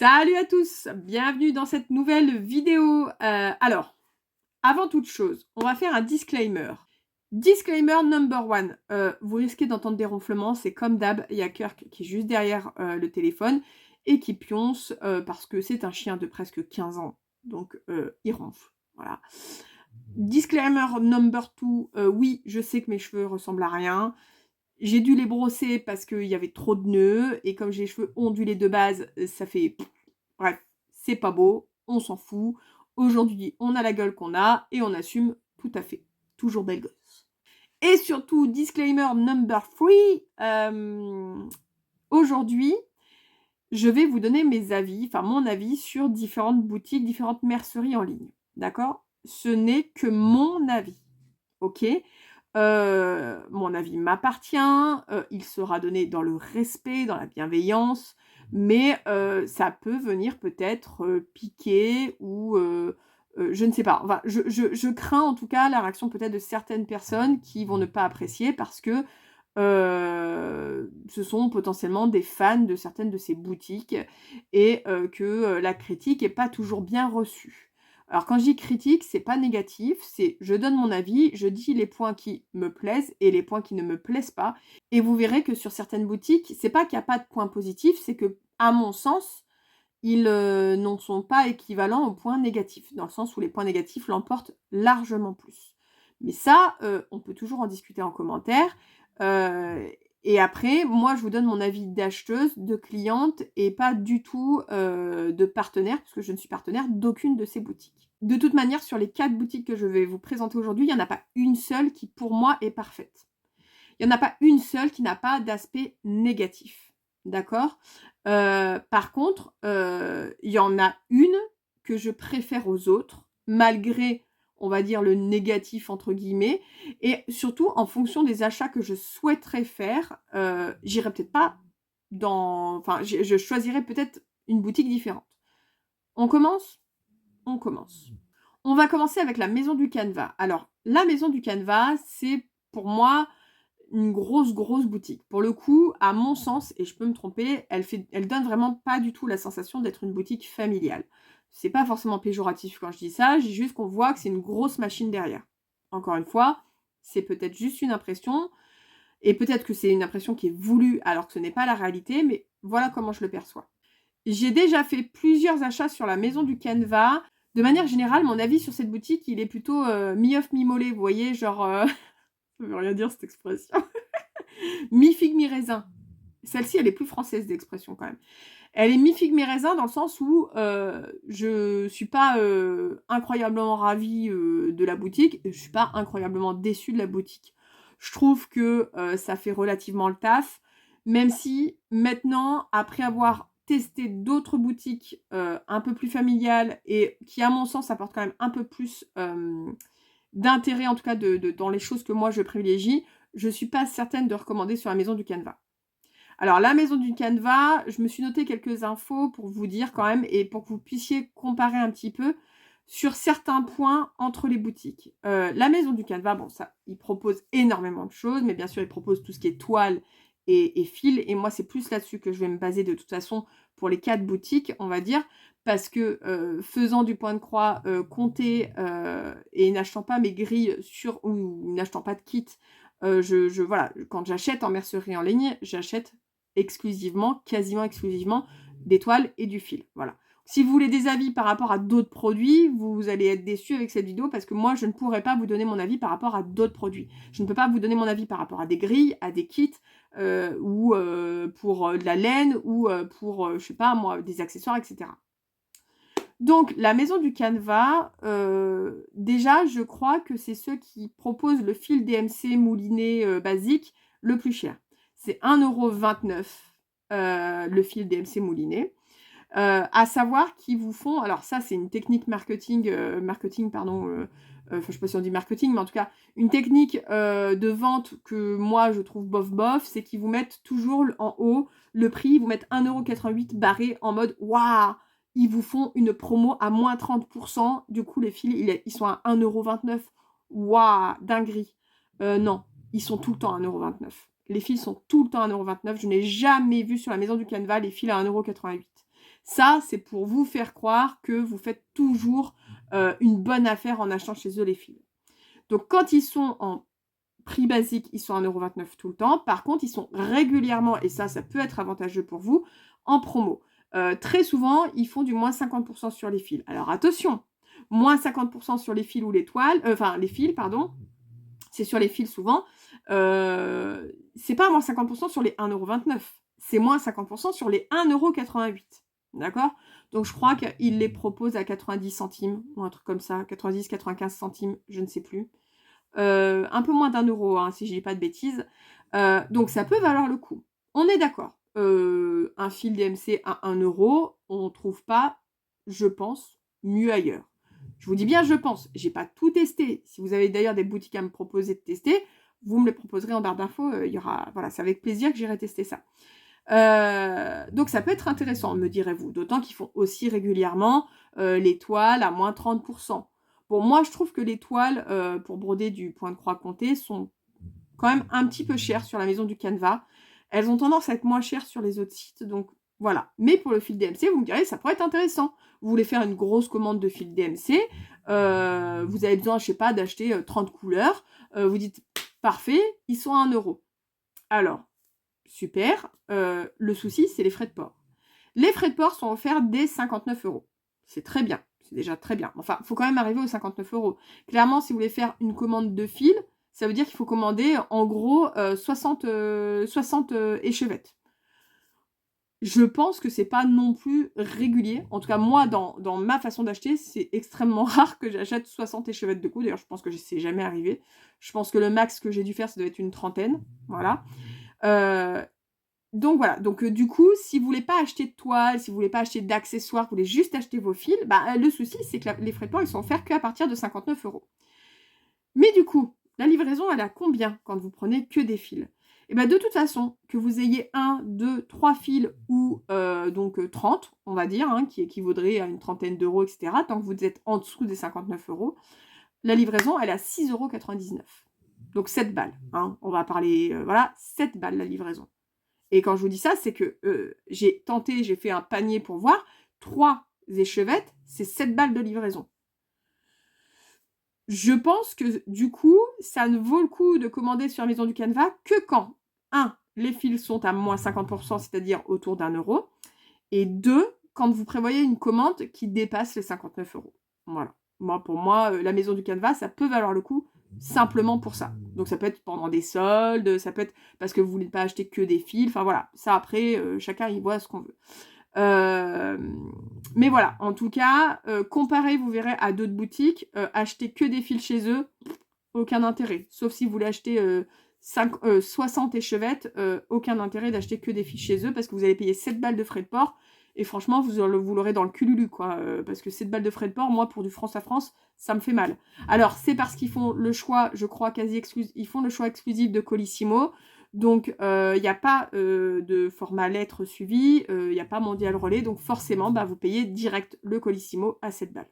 Salut à tous, bienvenue dans cette nouvelle vidéo. Alors, avant toute chose, on va faire un disclaimer. Disclaimer number one, vous risquez d'entendre des ronflements, c'est comme d'hab, il y a Kirk qui est juste derrière le téléphone et qui pionce parce que c'est un chien de presque 15 ans, donc il ronfle, voilà. Disclaimer number two, oui, je sais que mes cheveux ressemblent à rien. J'ai dû les brosser parce qu'il y avait trop de nœuds et comme j'ai les cheveux ondulés de base, ça fait... Bref, c'est pas beau, on s'en fout. Aujourd'hui, on a la gueule qu'on a et on assume tout à fait. Toujours belle gosse. Et surtout, disclaimer number 3, aujourd'hui, je vais vous donner mes avis, enfin mon avis sur différentes boutiques, différentes merceries en ligne. D'accord? Ce n'est que mon avis. Ok? Mon avis m'appartient, il sera donné dans le respect, dans la bienveillance, mais ça peut venir peut-être piquer ou je ne sais pas. Enfin, je crains en tout cas la réaction peut-être de certaines personnes qui vont ne pas apprécier parce que ce sont potentiellement des fans de certaines de ces boutiques et que la critique est pas toujours bien reçue. Alors quand je dis critique, c'est pas négatif, c'est je donne mon avis, je dis les points qui me plaisent et les points qui ne me plaisent pas. Et vous verrez que sur certaines boutiques, c'est pas qu'il n'y a pas de points positifs, c'est que, à mon sens, ils n'en sont pas équivalents aux points négatifs, dans le sens où les points négatifs l'emportent largement plus. Mais ça, on peut toujours en discuter en commentaire. Et après, moi, je vous donne mon avis d'acheteuse, de cliente, et pas du tout de partenaire, parce que je ne suis partenaire d'aucune de ces boutiques. De toute manière, sur les 4 boutiques que je vais vous présenter aujourd'hui, il n'y en a pas une seule qui, pour moi, est parfaite. Il n'y en a pas une seule qui n'a pas d'aspect négatif. D'accord? Par contre, il y en a une que je préfère aux autres, malgré, on va dire, le négatif entre guillemets, et surtout en fonction des achats que je souhaiterais faire, j'irai peut-être pas dans... Enfin, je choisirais peut-être une boutique différente. On commence? On commence. On va commencer avec la Maison du Canevas. Alors, la Maison du Canevas, c'est pour moi une grosse boutique. Pour le coup, à mon sens, et je peux me tromper, elle donne vraiment pas du tout la sensation d'être une boutique familiale. C'est pas forcément péjoratif quand je dis ça, j'ai juste qu'on voit que c'est une grosse machine derrière. Encore une fois, c'est peut-être juste une impression, et peut-être que c'est une impression qui est voulue alors que ce n'est pas la réalité, mais voilà comment je le perçois. J'ai déjà fait plusieurs achats sur la Maison du Canevas. De manière générale, mon avis sur cette boutique, il est plutôt mi-œuf, mi-mollet, vous voyez, genre... ça veut rien dire cette expression. Mi-figue, mi-raisin. Celle-ci, elle est plus française d'expression quand même. Elle est mi-figue, mi-raisin dans le sens où je suis pas incroyablement ravie de la boutique, et je suis pas incroyablement déçue de la boutique. Je trouve que ça fait relativement le taf, même si maintenant, après avoir testé d'autres boutiques un peu plus familiales et qui, à mon sens, apportent quand même un peu plus d'intérêt, en tout cas dans les choses que moi je privilégie, je suis pas certaine de recommander sur la Maison du Canevas. Alors, la Maison du Canevas, je me suis noté quelques infos pour vous dire quand même et pour que vous puissiez comparer un petit peu sur certains points entre les boutiques. La Maison du Canevas, bon, ça, il propose énormément de choses, mais bien sûr, il propose tout ce qui est toile et fil. Et moi, c'est plus là-dessus que je vais me baser de toute façon pour les 4 boutiques, on va dire, parce que faisant du point de croix, compter et n'achetant pas mes grilles ou n'achetant pas de kit, voilà, quand j'achète en mercerie en ligne, j'achète quasiment exclusivement des toiles et du fil. Voilà. Si vous voulez des avis par rapport à d'autres produits, vous allez être déçus avec cette vidéo parce que moi, je ne pourrais pas vous donner mon avis par rapport à d'autres produits. Je ne peux pas vous donner mon avis par rapport à des grilles, à des kits, ou pour de la laine, ou pour, je sais pas moi, des accessoires, etc. Donc, la Maison du Canevas, déjà, je crois que c'est ceux qui proposent le fil DMC mouliné basique le plus cher. C'est 1,29 € le fil DMC mouliné. À savoir qu'ils vous font... Alors ça, c'est une technique marketing, je sais pas si on dit marketing, mais en tout cas, une technique de vente que moi, je trouve bof, c'est qu'ils vous mettent toujours en haut le prix, ils vous mettent 1,88 € barré en mode « Waouh !» Ils vous font une promo à moins 30%. Du coup, les fils, ils sont à 1,29 €. Waouh, dinguerie. Non, ils sont tout le temps à 1,29 €. Les fils sont tout le temps à 1,29 €. Je n'ai jamais vu sur la Maison du Canevas les fils à 1,88 €. Ça, c'est pour vous faire croire que vous faites toujours une bonne affaire en achetant chez eux les fils. Donc, quand ils sont en prix basique, ils sont à 1,29 € tout le temps. Par contre, ils sont régulièrement, et ça peut être avantageux pour vous, en promo. Très souvent, ils font du moins 50% sur les fils. Alors attention, moins 50% sur les fils ou les toiles, enfin les fils, pardon, c'est sur les fils souvent. C'est pas moins 50% sur les 1,29 €, c'est moins 50% sur les 1,88 €. D'accord? Donc je crois qu'ils les proposent à 90 centimes, ou un truc comme ça, 90-95 centimes, je ne sais plus. Un peu moins d'1 €, hein, si je dis pas de bêtises. Donc ça peut valoir le coup. On est d'accord. Un fil DMC à 1 €, on trouve pas, je pense, mieux ailleurs. Je vous dis bien je pense, j'ai pas tout testé. Si vous avez d'ailleurs des boutiques à me proposer de tester, vous me les proposerez en barre d'infos, il y aura voilà, c'est avec plaisir que j'irai tester ça. Donc ça peut être intéressant, me direz-vous, d'autant qu'ils font aussi régulièrement, les toiles à moins 30%. Bon, moi, je trouve que les toiles, pour broder du point de croix comté sont quand même un petit peu chères sur la maison du Canva. Elles ont tendance à être moins chères sur les autres sites, donc voilà. Mais pour le fil DMC, vous me direz, ça pourrait être intéressant. Vous voulez faire une grosse commande de fil DMC, vous avez besoin, je sais pas, d'acheter 30 couleurs, vous dites: «Parfait, ils sont à 1 €». Alors, super, le souci, c'est les frais de port. Les frais de port sont offerts dès 59 €. C'est très bien, c'est déjà très bien. Enfin, il faut quand même arriver aux 59 €. Clairement, si vous voulez faire une commande de fil, ça veut dire qu'il faut commander en gros 60 échevettes. Je pense que c'est pas non plus régulier. En tout cas, moi, dans ma façon d'acheter, c'est extrêmement rare que j'achète 60 échevettes de coup. D'ailleurs, je pense que c'est jamais arrivé. Je pense que le max que j'ai dû faire, ça doit être une trentaine. Voilà. Donc voilà, donc du coup, si vous voulez pas acheter de toile, si vous voulez pas acheter d'accessoires, vous voulez juste acheter vos fils, bah, le souci, c'est que les frais de port, ils sont offerts qu'à partir de 59 €. Mais du coup, la livraison, elle est à combien quand vous prenez que des fils? Et ben de toute façon, que vous ayez 1, 2, 3 fils ou donc 30, on va dire, hein, qui équivaudrait à une trentaine d'euros, et cetera, tant que vous êtes en dessous des 59 €, la livraison, elle est à 6,99 €. Donc 7 balles, hein, on va parler, voilà, 7 balles la livraison. Et quand je vous dis ça, c'est que j'ai tenté, j'ai fait un panier pour voir. 3 échevettes, c'est 7 balles de livraison. Je pense que du coup, ça ne vaut le coup de commander sur la maison du Canva que quand 1, les fils sont à moins 50%, c'est-à-dire autour d'1 €. Et 2, quand vous prévoyez une commande qui dépasse les 59 €. Voilà. Moi, pour moi, la maison du Canva, ça peut valoir le coup simplement pour ça. Donc ça peut être pendant des soldes, ça peut être parce que vous voulez pas acheter que des fils, enfin voilà. Ça après, chacun y voit ce qu'on veut. Mais voilà, en tout cas, comparez, vous verrez, à d'autres boutiques, acheter que des fils chez eux, aucun intérêt. Sauf si vous voulez acheter 60 échevettes, aucun intérêt d'acheter que des fils chez eux parce que vous allez payer 7 balles de frais de port. Et franchement, vous l'aurez dans le cululu, quoi. Parce que 7 balles de frais de port, moi, pour du France à France, ça me fait mal. Alors, c'est parce qu'ils font le choix, je crois, quasi exclusif, ils font le choix exclusif de Colissimo. Donc, il n'y a pas de format lettre suivi, il n'y a pas mondial relais. Donc, forcément, bah, vous payez direct le Colissimo à 7 balles.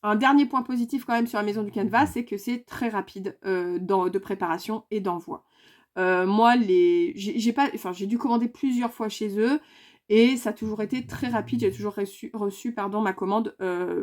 Un dernier point positif quand même sur la maison du Canva, c'est que c'est très rapide de préparation et d'envoi. Moi, j'ai dû commander plusieurs fois chez eux et ça a toujours été très rapide. J'ai toujours reçu ma commande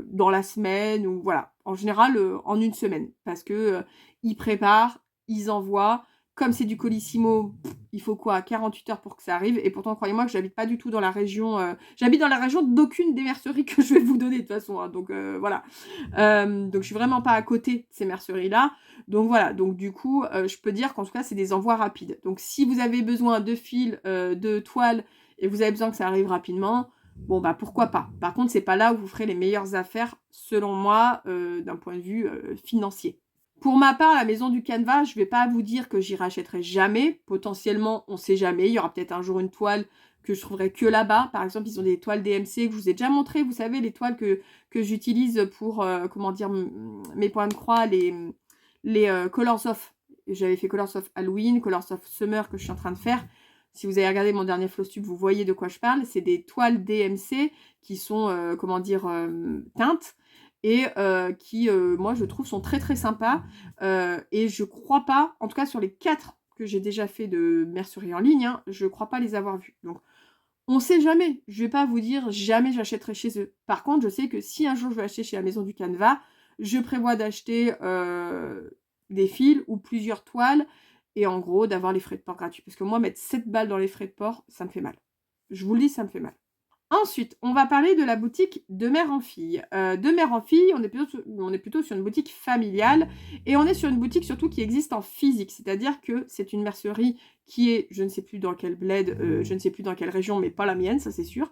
dans la semaine ou voilà. En général, en une semaine parce que ils préparent, ils envoient. Comme c'est du Colissimo, il faut quoi, 48 heures pour que ça arrive. Et pourtant, croyez-moi que j'habite pas du tout dans la région. J'habite dans la région d'aucune des merceries que je vais vous donner de toute façon. Hein, donc voilà. Donc je suis vraiment pas à côté de ces merceries-là. Donc voilà, donc du coup, je peux dire qu'en tout cas, c'est des envois rapides. Donc si vous avez besoin de fils, de toiles, et vous avez besoin que ça arrive rapidement, bon bah pourquoi pas. Par contre, c'est pas là où vous ferez les meilleures affaires, selon moi, d'un point de vue financier. Pour ma part, la maison du Canva, je vais pas vous dire que j'y rachèterai jamais. Potentiellement, on sait jamais. Il y aura peut-être un jour une toile que je trouverai que là-bas. Par exemple, ils ont des toiles DMC que je vous ai déjà montré. Vous savez, les toiles que j'utilise pour, comment dire, mes points de croix, les Colors of. J'avais fait Colors of Halloween, Colors of Summer que je suis en train de faire. Si vous avez regardé mon dernier Flowstube, vous voyez de quoi je parle. C'est des toiles DMC qui sont, comment dire, teintes et qui, moi, je trouve, sont très très sympas. Et je crois pas, en tout cas sur les 4 que j'ai déjà fait de mercerie en ligne, hein, je crois pas les avoir vus. Donc, On sait jamais. Je vais pas vous dire jamais j'achèterai chez eux. Par contre, je sais que si un jour je vais acheter chez la Maison du Canevas, je prévois d'acheter des fils ou plusieurs toiles et en gros d'avoir les frais de port gratuits. Parce que moi, mettre 7 balles dans les frais de port, ça me fait mal. Je vous le dis, ça me fait mal. Ensuite, on va parler de la boutique de mère en fille. De mère en fille, on est plutôt sur une boutique familiale et on est sur une boutique surtout qui existe en physique. C'est-à-dire que c'est une mercerie qui est, je ne sais plus dans quel bled, je ne sais plus dans quelle région, mais pas la mienne, ça c'est sûr.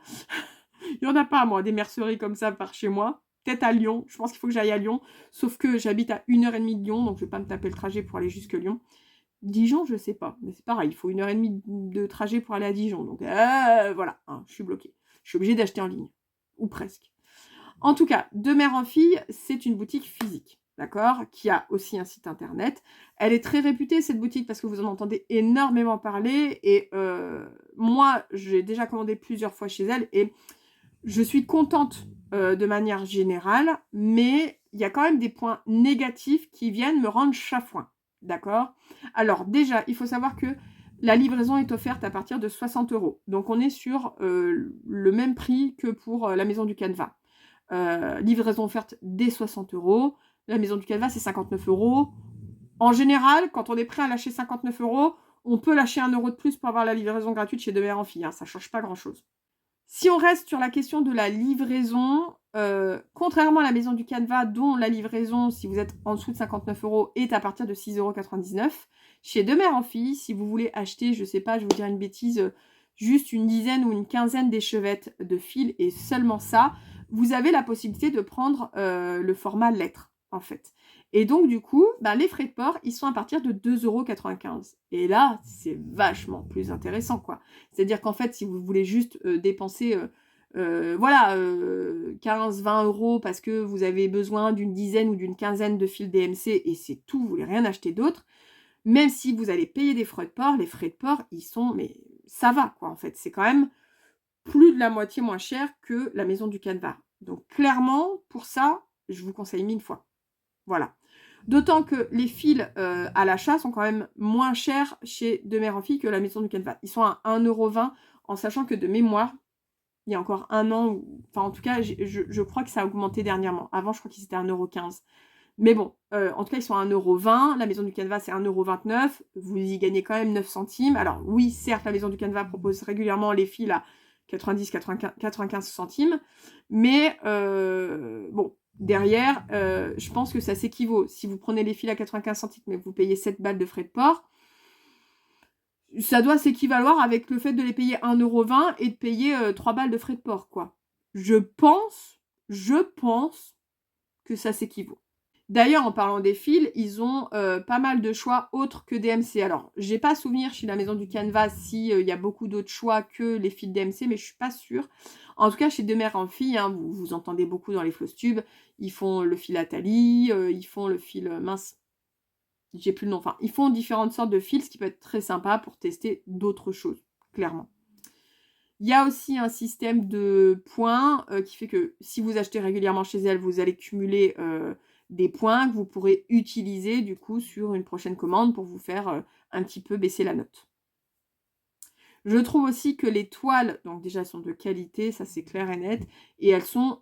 Il n'y en a pas, moi, des merceries comme ça par chez moi. Peut-être à Lyon, je pense qu'il faut que j'aille à Lyon. Sauf que j'habite à 1h30 de Lyon, donc je ne vais pas me taper le trajet pour aller jusque Lyon. Dijon, je sais pas, mais c'est pareil, il faut 1h30 de trajet pour aller à Dijon. Donc voilà, hein, je suis bloquée. Je suis obligée d'acheter en ligne, ou presque. En tout cas, de mère en fille, c'est une boutique physique, d'accord, qui a aussi un site internet. Elle est très réputée, cette boutique, parce que vous en entendez énormément parler. Et moi, j'ai déjà commandé plusieurs fois chez elle et je suis contente de manière générale, mais il y a quand même des points négatifs qui viennent me rendre chafouin, d'accord? Alors déjà, il faut savoir que la livraison est offerte à partir de 60 €. Donc on est sur le même prix que pour la Maison du Canevas. Livraison offerte dès 60 €. La Maison du Canevas, c'est 59 €. En général, quand on est prêt à lâcher 59 €, on peut lâcher 1 € de plus pour avoir la livraison gratuite chez De Mère en Fille. Hein, ça ne change pas grand-chose. Si on reste sur la question de la livraison, contrairement à la Maison du Canevas, dont la livraison, si vous êtes en dessous de 59 €, est à partir de 6,99 €, chez De Mère en Fille, si vous voulez acheter, je ne sais pas, je vais vous dire une bêtise, juste une dizaine ou une quinzaine d'échevettes de fil et seulement ça, vous avez la possibilité de prendre le format lettre, en fait. Et donc, du coup, bah, les frais de port, ils sont à partir de 2,95 €. Et là, c'est vachement plus intéressant, quoi. C'est-à-dire qu'en fait, si vous voulez juste dépenser 15-20 € parce que vous avez besoin d'une dizaine ou d'une quinzaine de fils DMC et c'est tout, vous voulez rien acheter d'autre, même si vous allez payer des frais de port, les frais de port, ils sont, mais ça va, quoi, en fait. C'est quand même plus de la moitié moins cher que la Maison du Canevas. Donc, clairement, pour ça, je vous conseille 1000 fois. Voilà. D'autant que les fils à l'achat sont quand même moins chers chez De Mère en Fille que la Maison du Canevas. Ils sont à 1,20 € en sachant que de mémoire, il y a encore un an, enfin en tout cas, je crois que ça a augmenté dernièrement. Avant, je crois qu'ils étaient à 1,15 €. Mais bon, en tout cas, ils sont à 1,20 €. La Maison du Canevas, c'est 1,29 €. Vous y gagnez quand même 9 centimes. Alors oui, certes, la Maison du Canevas propose régulièrement les fils à 90-95 centimes. Mais bon, derrière, je pense que ça s'équivaut. Si vous prenez les fils à 95 centimes, mais que vous payez 7 balles de frais de port, ça doit s'équivaloir avec le fait de les payer 1,20 € et de payer 3 balles de frais de port, quoi. Je pense que ça s'équivaut. D'ailleurs, en parlant des fils, ils ont pas mal de choix autres que DMC. Alors, j'ai pas souvenir chez la Maison du Canevas s'il y a beaucoup d'autres choix que les fils DMC, mais je suis pas sûre. En tout cas, chez De Mère en Fille, hein, vous entendez beaucoup dans les fausses tubes, ils font le fil Atali, ils font le fil mince, j'ai plus le nom. Enfin, ils font différentes sortes de fils, ce qui peut être très sympa pour tester d'autres choses, clairement. Il y a aussi un système de points qui fait que si vous achetez régulièrement chez elle, vous allez cumuler des points que vous pourrez utiliser du coup sur une prochaine commande pour vous faire un petit peu baisser la note. Je trouve aussi que les toiles, donc déjà elles sont de qualité, ça c'est clair et net, et elles sont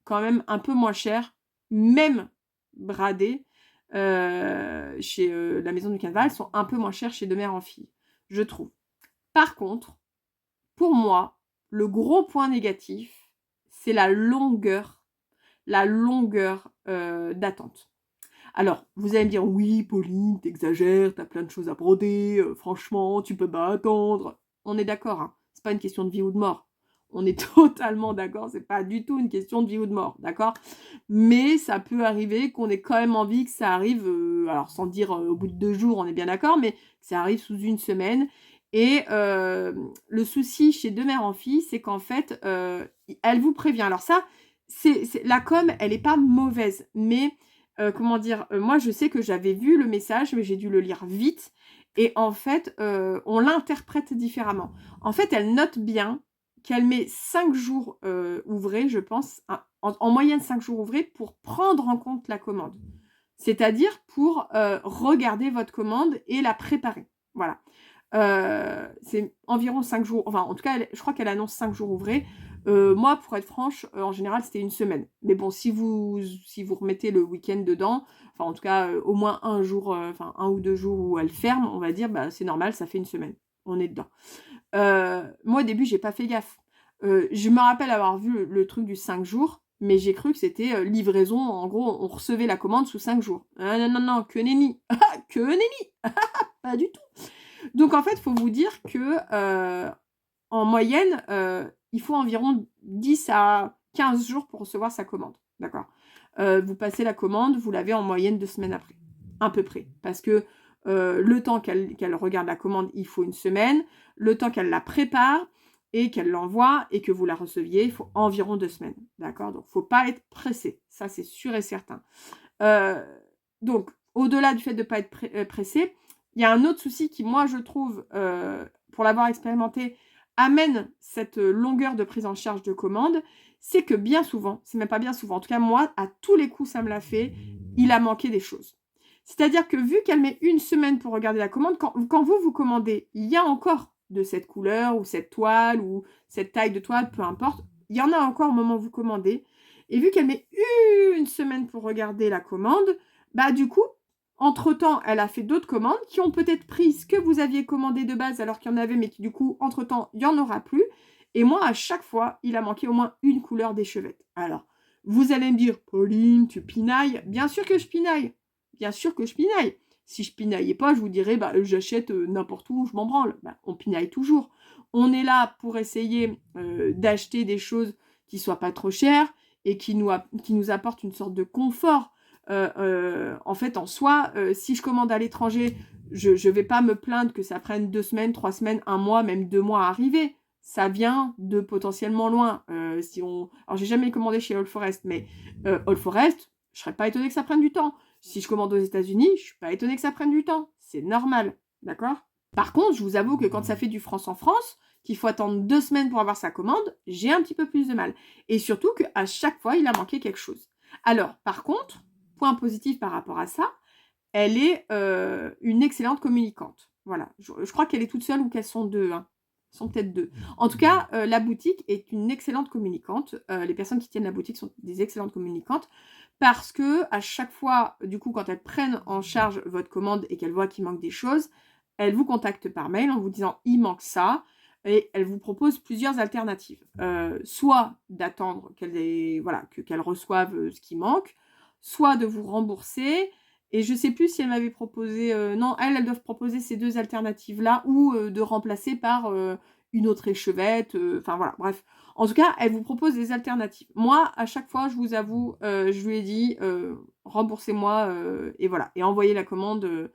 quand même un peu moins chères, même bradées chez la Maison du Canevas, elles sont un peu moins chères chez De Mère en Fille, je trouve. Par contre, pour moi, le gros point négatif, c'est la longueur d'attente. Alors, vous allez me dire, oui, Pauline, t'exagères, t'as plein de choses à broder, franchement, tu peux pas attendre. On est d'accord, hein, c'est pas une question de vie ou de mort. On est totalement d'accord, c'est pas du tout une question de vie ou de mort, d'accord? Mais ça peut arriver qu'on ait quand même envie que ça arrive, alors sans dire au bout de 2 jours, on est bien d'accord, mais que ça arrive sous une semaine. Et le souci chez De Mère en Fille, c'est qu'en fait, elle vous prévient. Alors ça, la com, elle n'est pas mauvaise, mais comment dire, moi je sais que j'avais vu le message, mais j'ai dû le lire vite. Et en fait, on l'interprète différemment. En fait, elle note bien qu'elle met 5 jours ouvrés, je pense, en moyenne 5 jours ouvrés, pour prendre en compte la commande. C'est-à-dire pour regarder votre commande et la préparer. Voilà. C'est environ 5 jours, enfin en tout cas je crois qu'elle annonce 5 jours ouvrés. Moi pour être franche, en général c'était une semaine. Mais bon si vous remettez le week-end dedans, enfin en tout cas, au moins un jour, enfin 1 ou 2 jours où elle ferme, on va dire, bah, c'est normal, ça fait une semaine. On est dedans. Moi au début j'ai pas fait gaffe. Je me rappelle avoir vu le truc du 5 jours, mais j'ai cru que c'était, livraison, en gros on recevait la commande sous 5 jours. Ah non, non, non, que nenni! Que nenni! Pas du tout! Donc en fait, il faut vous dire que, en moyenne, il faut environ 10 à 15 jours pour recevoir sa commande, d'accord? Vous passez la commande, vous l'avez en moyenne 2 semaines après, à peu près. Parce que, le temps qu'elle regarde la commande, il faut 1 semaine. Le temps qu'elle la prépare et qu'elle l'envoie et que vous la receviez, il faut environ 2 semaines, d'accord? Donc faut pas être pressé, ça c'est sûr et certain. Heu, donc au-delà du fait de pas être pressé, il y a un autre souci qui moi je trouve, pour l'avoir expérimenté, amène cette, longueur de prise en charge de commande, c'est que bien souvent, c'est même pas bien souvent, en tout cas moi, à tous les coups ça me l'a fait, il a manqué des choses. C'est-à-dire que vu qu'elle met 1 semaine pour regarder la commande, quand vous commandez, il y a encore de cette couleur ou cette toile ou cette taille de toile, peu importe, il y en a encore au moment où vous commandez et vu qu'elle met 1 semaine pour regarder la commande, bah, du coup, entre-temps, elle a fait d'autres commandes qui ont peut-être pris ce que vous aviez commandé de base alors qu'il y en avait, mais qui du coup, entre-temps, il y en aura plus et moi, à chaque fois, il a manqué au moins une couleur d'échevette. Alors, vous allez me dire: «Pauline, tu pinailles». Bien sûr que je pinaille, bien sûr que je pinaille. Si je pinaillais pas, je vous dirais: «Bah, j'achète, n'importe où, je m'en branle». Bah, on pinaille toujours. On est là pour essayer, d'acheter des choses qui soient pas trop chères et qui nous apportent une sorte de confort. En fait, en soi, si je commande à l'étranger, je vais pas me plaindre que ça prenne 2 semaines, 3 semaines, 1 mois, même 2 mois à arriver. Ça vient de potentiellement loin. Alors j'ai jamais commandé chez All Forest, mais All Forest, je serais pas étonnée que ça prenne du temps. Si je commande aux États-Unis, je suis pas étonnée que ça prenne du temps. C'est normal, d'accord? Par contre, je vous avoue que quand ça fait du France en France, qu'il faut attendre 2 semaines pour avoir sa commande, j'ai un petit peu plus de mal. Et surtout qu'à chaque fois, il a manqué quelque chose. Alors, par contre, point positif par rapport à ça, elle est, une excellente communicante. Voilà, je crois qu'elle est toute seule ou qu'elles sont 2, hein. Elles sont peut-être 2. En tout cas, la boutique est une excellente communicante. Les personnes qui tiennent la boutique sont des excellentes communicantes parce qu'à chaque fois, du coup, quand elles prennent en charge votre commande et qu'elles voient qu'il manque des choses, elles vous contactent par mail en vous disant: «Il manque ça» et elles vous proposent plusieurs alternatives. Soit d'attendre qu'elles reçoivent, ce qui manque, soit de vous rembourser et je sais plus si elle m'avait proposé, non, elles doivent proposer ces 2 alternatives-là ou, de remplacer par, une autre échevette, enfin voilà, bref. En tout cas, elle vous propose des alternatives. Moi, à chaque fois, je vous avoue, je lui ai dit: «Remboursez-moi, et voilà et envoyez la commande,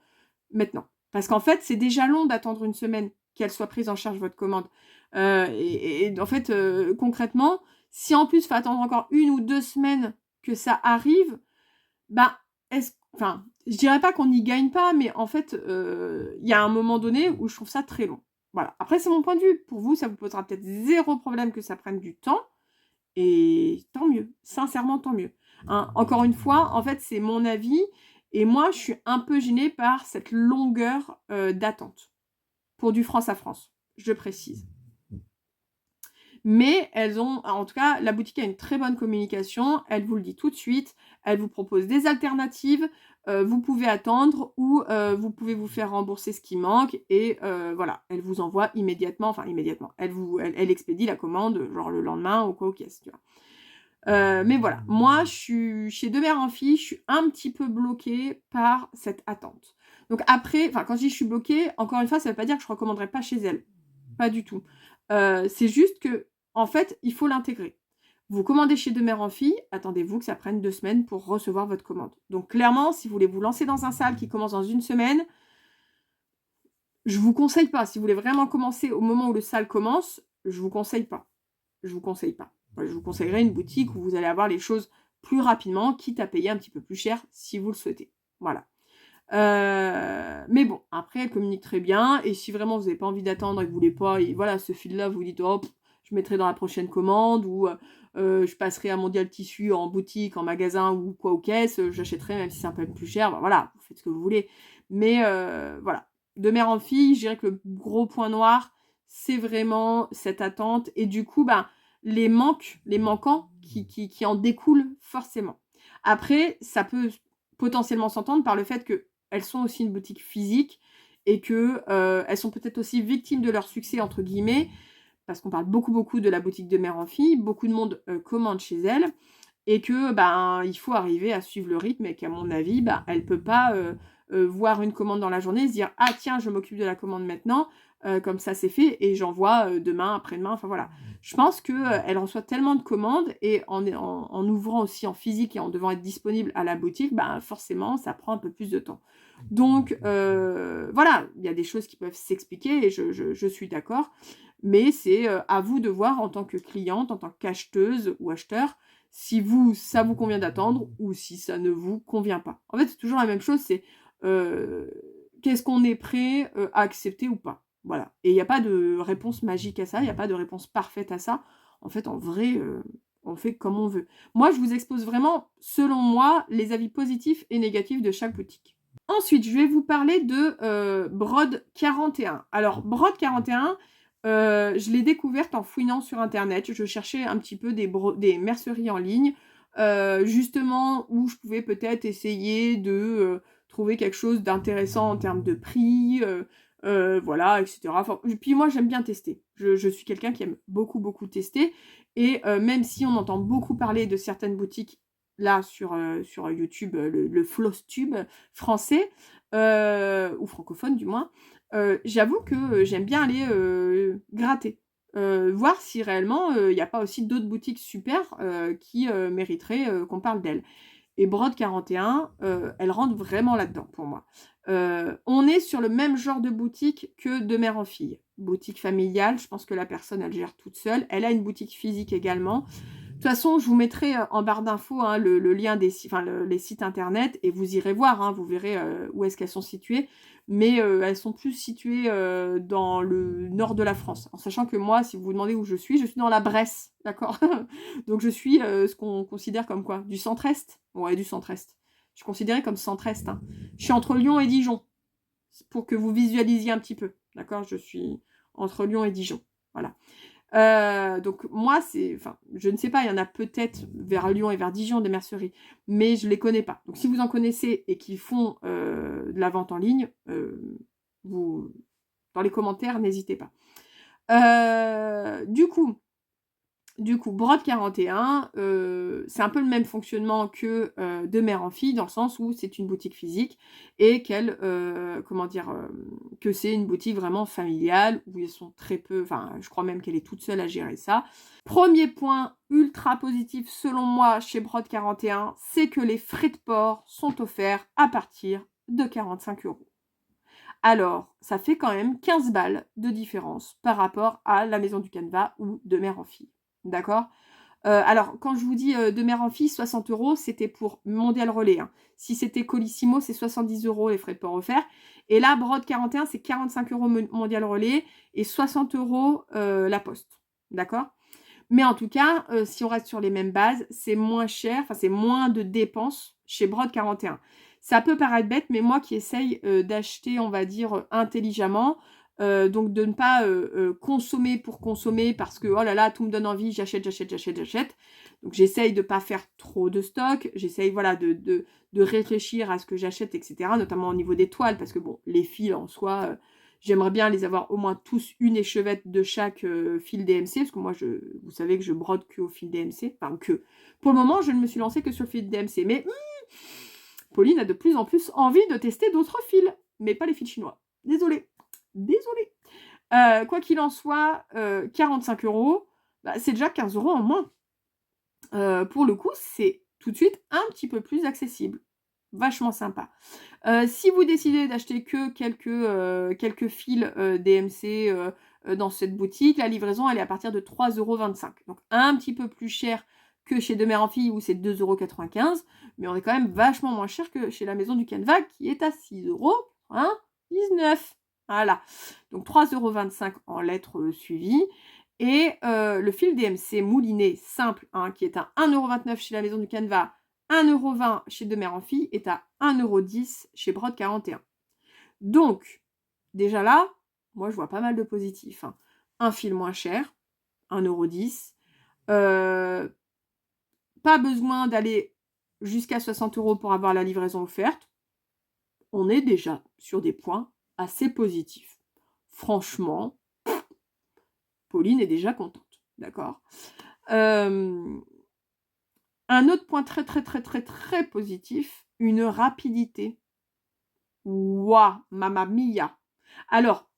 maintenant». Parce qu'en fait, c'est déjà long d'attendre 1 semaine qu'elle soit prise en charge votre commande. Et en fait, concrètement, si en plus, il faut attendre encore 1 ou 2 semaines que ça arrive, bah, enfin, je dirais pas qu'on n'y gagne pas, mais en fait, il y a un moment donné où je trouve ça très long. Voilà. Après, c'est mon point de vue. Pour vous, ça vous posera peut-être 0 problème que ça prenne du temps et tant mieux. Sincèrement, tant mieux. Hein, encore une fois, en fait, c'est mon avis et moi, je suis un peu gênée par cette longueur, d'attente. Pour du France à France, je précise. Mais elles ont en tout cas, la boutique a une très bonne communication, elle vous le dit tout de suite, elle vous propose des alternatives, vous pouvez attendre ou vous pouvez vous faire rembourser ce qui manque et voilà, elle vous envoie immédiatement, enfin immédiatement, elle expédie la commande, genre le lendemain ou quoi aux caisses, tu vois? Mais voilà, moi je suis chez Demers Amphi, je suis un petit peu bloquée par cette attente. Donc après, enfin quand je dis je suis bloquée, encore une fois, ça veut pas dire que je recommanderais pas chez elle. Pas du tout. C'est juste que en fait, il faut l'intégrer. Vous commandez chez Demers Amphi, attendez-vous que ça prenne 2 semaines pour recevoir votre commande. Donc clairement, si vous voulez vous lancer dans un sale qui commence dans 1 semaine, je vous conseille pas. Si vous voulez vraiment commencer au moment où le sale commence, je vous conseille pas. Je vous conseille pas. Moi, je vous conseillerais une boutique où vous allez avoir les choses plus rapidement, quitte à payer un petit peu plus cher si vous le souhaitez. Voilà. Mais bon, après, elle communique très bien et si vraiment vous n'avez pas envie d'attendre et que vous voulez pas et voilà, ce fil-là, vous dites: «Oh, je mettrai dans la prochaine commande» ou «Je passerai à Mondial Tissu en boutique, en magasin ou quoi aux caisses, j'achèterai même si c'est un peu plus cher». Bah, voilà, vous faites ce que vous voulez. Mais voilà. de mère en fille, je dirais que le gros point noir, c'est vraiment cette attente et du coup, ben, les manquants qui en découlent forcément. Après, ça peut potentiellement s'entendre par le fait qu'elles sont aussi une boutique physique et que elles sont peut-être aussi victimes de leur succès, entre guillemets, parce qu'on parle beaucoup de la boutique de mère en fille, beaucoup de monde commande chez elle, et que ben il faut arriver à suivre le rythme et qu'à mon avis, ben, elle peut pas voir une commande dans la journée et se dire « Ah tiens, je m'occupe de la commande maintenant, comme ça c'est fait, et j'envoie demain, après-demain, enfin voilà. » Je pense qu'elle reçoit tellement de commandes, et en ouvrant aussi en physique et en devant être disponible à la boutique, ben forcément, ça prend un peu plus de temps. Donc voilà, il y a des choses qui peuvent s'expliquer, et je suis d'accord, mais c'est à vous de voir en tant que cliente, en tant qu'acheteuse ou acheteur, si ça vous convient d'attendre ou si ça ne vous convient pas. En fait, c'est toujours la même chose, c'est qu'est-ce qu'on est prêt à accepter ou pas. Voilà. Et il n'y a pas de réponse magique à ça, il n'y a pas de réponse parfaite à ça. En fait, en vrai, on fait comme on veut. Moi, je vous expose vraiment, selon moi, les avis positifs et négatifs de chaque boutique. Ensuite, je vais vous parler de Brode 41. Alors, Brode 41, je l'ai découverte en fouinant sur internet. Je cherchais un petit peu des merceries en ligne, justement où je pouvais peut-être essayer de trouver quelque chose d'intéressant en termes de prix, voilà, etc. Enfin, puis moi, j'aime bien tester. Je suis quelqu'un qui aime beaucoup tester. Et même si on entend beaucoup parler de certaines boutiques là sur YouTube, le Flosstube français, ou francophone du moins, j'avoue que j'aime bien aller gratter, voir si réellement il n'y a pas aussi d'autres boutiques super qui mériteraient qu'on parle d'elles. Et Brode 41, elle rentre vraiment là-dedans pour moi. On est sur le même genre de boutique que de mère en fille. Boutique familiale, je pense que la personne, elle gère toute seule. Elle a une boutique physique également. De toute façon, je vous mettrai en barre d'infos hein, le lien les sites internet, et vous irez voir, hein, vous verrez où est-ce qu'elles sont situées. Mais elles sont plus situées dans le nord de la France. En sachant que moi, si vous vous demandez où je suis dans la Bresse, d'accord. Donc je suis ce qu'on considère comme quoi? Du centre-est? Ouais, du centre-est. Je suis considérée comme centre-est. Hein. Je suis entre Lyon et Dijon, pour que vous visualisiez un petit peu. D'accord. Je suis entre Lyon et Dijon. Voilà. Donc moi, je ne sais pas, il y en a peut-être vers Lyon et vers Dijon des merceries, mais je ne les connais pas. Donc si vous en connaissez et qui font de la vente en ligne, dans les commentaires, n'hésitez pas. Du coup, Brode 41, c'est un peu le même fonctionnement que de mère en fille, dans le sens où c'est une boutique physique et que c'est une boutique vraiment familiale, où ils sont très peu, enfin, je crois même qu'elle est toute seule à gérer ça. Premier point ultra positif selon moi chez Brode 41, c'est que les frais de port sont offerts à partir de 45 €. Alors, ça fait quand même 15 balles de différence par rapport à la Maison du Canevas ou de mère en fille. D'accord. Alors, quand je vous dis de mère en fille, 60 €, c'était pour Mondial Relais. Hein. Si c'était Colissimo, c'est 70 € les frais de port offerts. Et là, Brode 41, c'est 45 € Mondial Relais et 60 € la Poste. D'accord. Mais en tout cas, si on reste sur les mêmes bases, c'est moins cher, enfin c'est moins de dépenses chez Brode 41. Ça peut paraître bête, mais moi qui essaye d'acheter, on va dire, intelligemment, donc de ne pas consommer pour consommer parce que, oh là là, tout me donne envie, j'achète. Donc j'essaye de ne pas faire trop de stock, j'essaye voilà, de réfléchir à ce que j'achète, etc., notamment au niveau des toiles, parce que bon, les fils en soi, j'aimerais bien les avoir au moins tous une échevette de chaque fil DMC, parce que moi, vous savez que je brode que au fil DMC, enfin que. Pour le moment, je ne me suis lancée que sur le fil DMC, mais Pauline a de plus en plus envie de tester d'autres fils, mais pas les fils chinois. Désolée. Quoi qu'il en soit, 45 €, bah, c'est déjà 15 € en moins. Pour le coup, c'est tout de suite un petit peu plus accessible. Vachement sympa. Si vous décidez d'acheter que quelques fils DMC dans cette boutique, la livraison elle est à partir de 3,25 €. Donc un petit peu plus cher que chez De Mère en Fille où c'est 2,95 €, mais on est quand même vachement moins cher que chez la Maison du Canevas qui est à 6,19 €. Voilà. Donc 3,25 € en lettres suivies. Et le fil DMC mouliné simple, hein, qui est à 1,29 € chez la Maison du Canevas, 1,20 € chez De Mère en Fille, est à 1,10 € chez Brode 41. Donc, déjà là, moi, je vois pas mal de positifs, hein. Un fil moins cher, 1,10 €. Pas besoin d'aller jusqu'à 60 € pour avoir la livraison offerte. On est déjà sur des points assez positifs. Franchement, Pauline est déjà contente, d'accord? Hem, un autre point très, très, très, très, très positif, une rapidité. Waouh, mamma mia! Alors,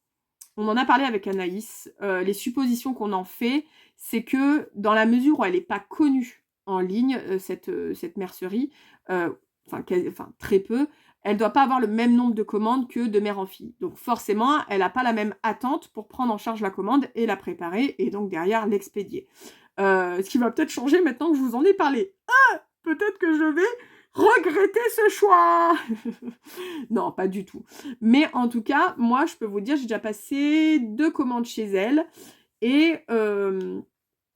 on en a parlé avec Anaïs, les suppositions qu'on en fait, c'est que dans la mesure où elle est pas connue en ligne, cette mercerie, enfin très peu, elle doit pas avoir le même nombre de commandes que de mère en fille. Donc forcément, elle a pas la même attente pour prendre en charge la commande et la préparer et donc derrière l'expédier. Ce qui va peut-être changer maintenant que je vous en ai parlé. Peut-être que je vais regretter ce choix. Non, pas du tout. Mais en tout cas, moi, je peux vous dire, j'ai déjà passé 2 commandes chez elle et